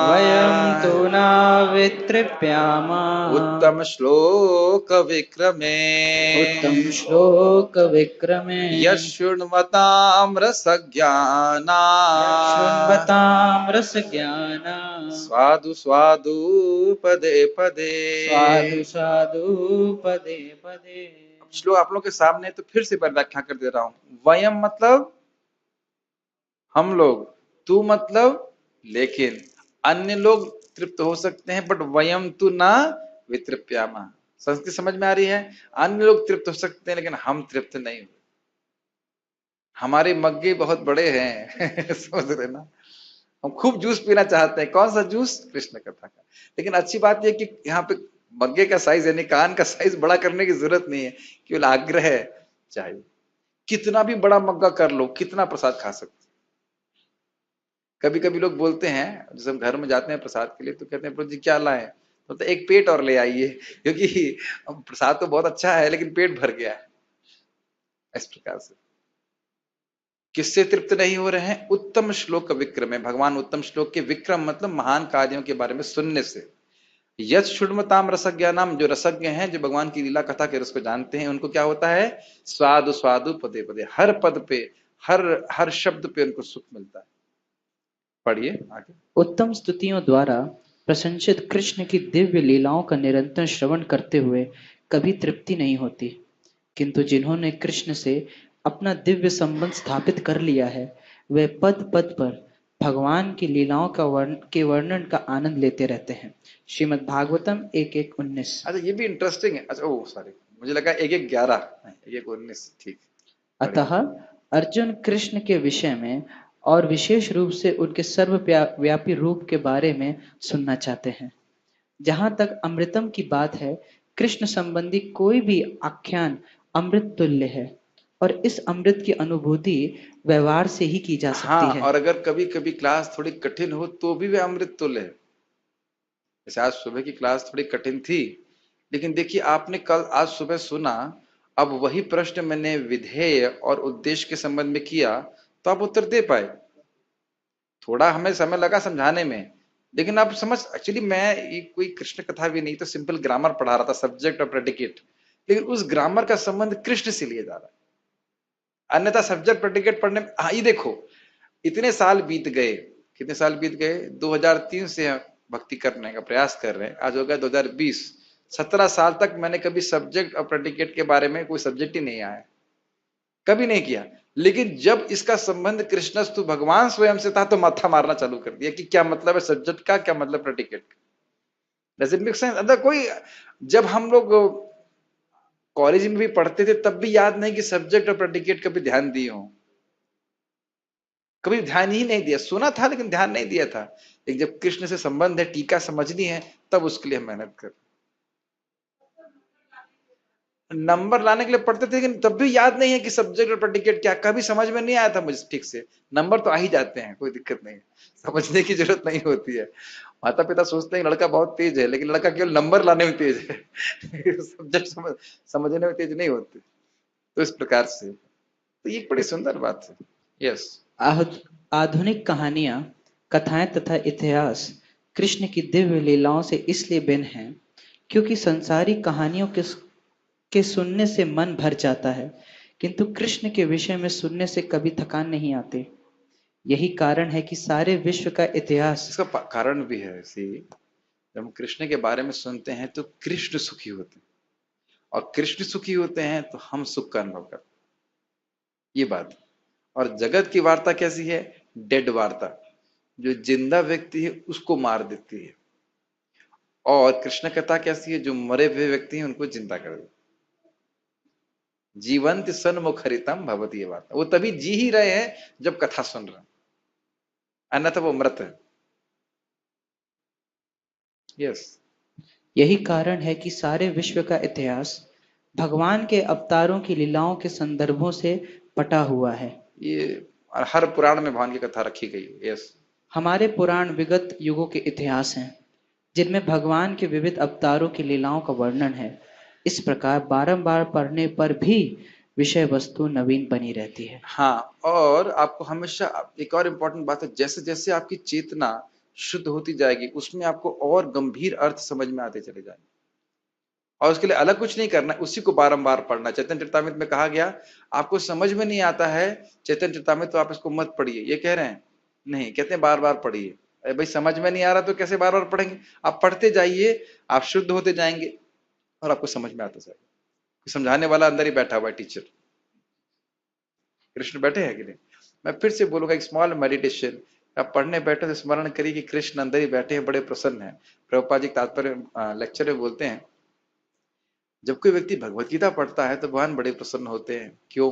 वयम तु नावितृप्यामा
उत्तम श्लोक विक्रमे,
उत्तम श्लोक विक्रमे
यशृण्वतां रसज्ञाना,
शृण्वतां रसज्ञाना
स्वादु स्वादु पदे पदे।
साधु साधु पदे पदे।
श्लोक आप लोग के सामने, तो फिर से एक बार व्याख्या कर दे रहा हूं। वयम मतलब हम लोग, तू मतलब लेकिन, अन्य लोग तृप्त हो सकते हैं, बट वयम तु ना वितृप्यामा। संस्कृत समझ में आ रही है? अन्य लोग तृप्त हो सकते हैं लेकिन हम तृप्त नहीं हुए। हमारे मग्गे बहुत बड़े हैं समझ रहे ना, हम खूब जूस पीना चाहते हैं। कौन सा जूस? कृष्ण कथा का। लेकिन अच्छी बात यह कि यहाँ पे मग्गे का साइज यानी कान का साइज बड़ा करने की जरूरत नहीं है, केवल आग्रह चाहिए। कितना भी बड़ा मग्गा कर लो, कितना प्रसाद खा सकते। कभी कभी लोग बोलते हैं, जैसे हम घर में जाते हैं प्रसाद के लिए, तो कहते हैं प्रभु जी क्या लाएं, तो एक पेट और ले आइए, क्योंकि प्रसाद तो बहुत अच्छा है लेकिन पेट भर गया है। इस प्रकार से किससे तृप्त नहीं हो रहे हैं? उत्तम श्लोक विक्रम है। भगवान उत्तम श्लोक के विक्रम मतलब महान कार्यों के बारे में सुनने से। यद शुण्मताम रसज्ञानाम, जो रसज्ञ हैं, जो भगवान की लीला कथा के रस को जानते हैं, उनको क्या होता है? स्वादु स्वादु पदे पदे, हर पद पे, हर शब्द पे उनको सुख मिलता है। पढ़िए आगे।
उत्तम स्तुतियों द्वारा प्रशंसित कृष्ण की दिव्य लीलाओं का निरंतर श्रवण करते हुए कभी तृप्ति नहीं होती, किंतु जिन्होंने कृष्ण से अपना दिव्य संबंध स्थापित कर लिया है, वे पद पद पर भगवान की लीलाओं का वर्णन का आनंद लेते रहते हैं। श्रीमद् भागवतम 1:1-19।
अच्छा, ये भी इंटरेस्टिंग है। अच्छा, ओ सॉरी, मुझे लगा 1:11, 1:19, ठीक।
अतः अर्जुन कृष्ण के विषय में और विशेष रूप से उनके सर्वव्यापी रूप के बारे में सुनना चाहते हैं। जहां तक अमृतम की बात है, कृष्ण संबंधी कोई भी आख्यान अमृत तुल्य है और इस अमृत की अनुभूति व्यवहार से ही की जा सकती है।
और अगर कभी कभी क्लास थोड़ी कठिन हो तो भी वे अमृत तुल्य है। जैसे आज सुबह की क्लास थोड़ी कठिन थी, लेकिन देखिए आपने कल आज सुबह सुना, अब वही प्रश्न मैंने विधेय और उद्देश्य के संबंध में किया तो आप उत्तर दे पाए। थोड़ा हमें समय लगा समझाने में, लेकिन आप समझ, एक्चुअली मैं कोई कृष्ण कथा भी नहीं, तो सिंपल ग्रामर पढ़ा रहा था, सब्जेक्ट और प्रेडिकेट, लेकिन उस ग्रामर का संबंध कृष्ण से लिया जा रहा है। अन्यथा सब्जेक्ट प्रेडिकेट पढ़ने में, हाँ ये देखो, इतने साल बीत गए, कितने साल बीत गए, 2003 से भक्ति करने का प्रयास कर रहे हैं, आज हो गया 2020, 17 साल तक मैंने कभी सब्जेक्ट और प्रेडिकेट के बारे में कोई सब्जेक्ट ही नहीं आया, कभी नहीं किया। लेकिन जब इसका संबंध कृष्णस्तु भगवान स्वयं से था तो माथा मारना चालू कर दिया कि क्या मतलब है सब्जेक्ट का, क्या मतलब प्रेडिकेट का। Does it make sense? अंदर कोई, जब हम लोग कॉलेज में भी पढ़ते थे तब भी याद नहीं कि सब्जेक्ट और प्रेडिकेट कभी ध्यान दिए हो, कभी ध्यान ही नहीं दिया, सुना था लेकिन ध्यान नहीं दिया था। लेकिन जब कृष्ण से संबंध है, टीका समझनी है, तब उसके लिए हम मेहनत कर। नंबर लाने के लिए पढ़ते थे लेकिन तब भी याद नहीं है कि सब्जेक्ट और प्रेडिकेट क्या, कभी समझ में नहीं आया था मुझे ठीक से। नंबर तो आ ही जाते हैं, कोई दिक्कत नहीं, समझने की जरूरत नहीं होती है। माता पिता सोचते हैं लड़का बहुत तेज है, लेकिन लड़का केवल नंबर लाने में तेज है सब्जेक्ट समझने में तेज नहीं होते। तो इस प्रकार से, तो ये बड़ी सुंदर बात है। यस,
आधुनिक कहानियां, कथाएं तथा इतिहास कृष्ण की दिव्य लीलाओं से इसलिए भिन्न हैं क्योंकि संसारी कहानियों के सुनने से मन भर जाता है, किंतु कृष्ण के विषय में सुनने से कभी थकान नहीं आती। यही कारण है कि सारे विश्व का इतिहास
इसका कारण भी है। जब हम कृष्ण के बारे में सुनते हैं तो कृष्ण सुखी होते हैं, और कृष्ण सुखी होते हैं तो हम सुख का अनुभव करते हैं, ये बात। और जगत की वार्ता कैसी है? डेड वार्ता, जो जिंदा व्यक्ति है उसको मार देती है। और कृष्ण कथा कैसी है? जो मरे हुए व्यक्ति हैं उनको जिंदा कर देती है। जीवंत सन्मुखरितम भवती, ये बात। वो तभी जी ही रहे हैं जब कथा सुन रहे हैं, अन्यथा वो मृत है। यस।
यही कारण है कि सारे विश्व का इतिहास भगवान के अवतारों की लीलाओं के संदर्भों से पटा हुआ है।
ये हर पुराण में भगवान की कथा रखी गई है। यस।
हमारे पुराण विगत युगों के इतिहास हैं जिनमें भगवान के विविध अवतारों की लीलाओं का वर्णन है। इस प्रकार बारंबार पढ़ने पर भी विषय वस्तु नवीन बनी रहती है।
हाँ, और आपको हमेशा एक और इम्पोर्टेंट बात है, जैसे जैसे आपकी चेतना शुद्ध होती जाएगी उसमें आपको और गंभीर अर्थ समझ में आते चले जाएंगे, और उसके लिए अलग कुछ नहीं करना, उसी को बारंबार पढ़ना। चैतन्य चरितामृत में कहा गया, आपको समझ में नहीं आता है चैतन्य चरितामृत तो आप इसको मत पढ़िए, ये कह रहे हैं? नहीं, कहते हैं बार बार पढ़िए। अरे भाई, समझ में नहीं आ रहा तो कैसे बार बार पढ़ेंगे? आप पढ़ते जाइए, आप शुद्ध होते जाएंगे और आपको समझ में आता जाएगा। समझाने वाला अंदर ही बैठा हुआ है, टीचर कृष्ण बैठे हैं कि नहीं? मैं फिर से बोलूंगा, एक स्मॉल मेडिटेशन। आप पढ़ने बैठे तो स्मरण करिए कि कृष्ण अंदर ही बैठे हैं, बड़े प्रसन्न हैं। प्रभुपाद जी तात्पर्य लेक्चर में बोलते हैं, जब कोई व्यक्ति भगवत गीता पढ़ता है तो भगवान बड़े प्रसन्न होते हैं। क्यों?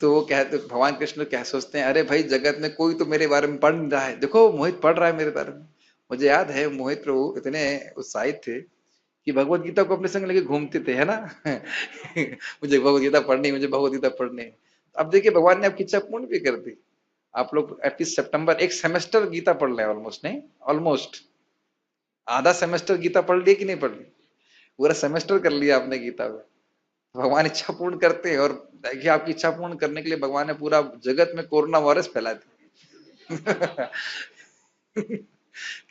तो वो कहते, भगवान कृष्ण क्या सोचते हैं, अरे भाई जगत में कोई तो मेरे बारे में पढ़ नहीं रहा है, देखो मोहित पढ़ रहा है मेरे बारे में। मुझे याद है मोहित प्रभु इतने उत्साहित थे कि भगवत गीता को अपने संग लेके घूमते थे, है ना? मुझे भगवत गीता पढ़नी, मुझे भगवत गीता पढ़नी। अब देखिए भगवान ने आपकी इच्छा पूर्ण भी कर दी। आप लोग एटलीस्ट सितंबर एक सेमेस्टर गीता पढ़ लें, ऑलमोस्ट नहीं, ऑलमोस्ट आधा सेमेस्टर गीता पढ़ ली कि नहीं पढ़ ली? पूरा सेमेस्टर कर लिया आपने गीता में। भगवान इच्छा पूर्ण करते हैं, और देखिए आपकी इच्छा पूर्ण करने के लिए भगवान ने पूरा जगत में कोरोना वायरस फैला दी।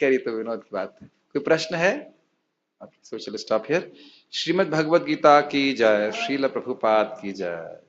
कह तो विनोद की बात है। कोई प्रश्न है? So shall stop here. Shrimad Bhagavad Gita की जय, श्रील प्रभुपाद की जय।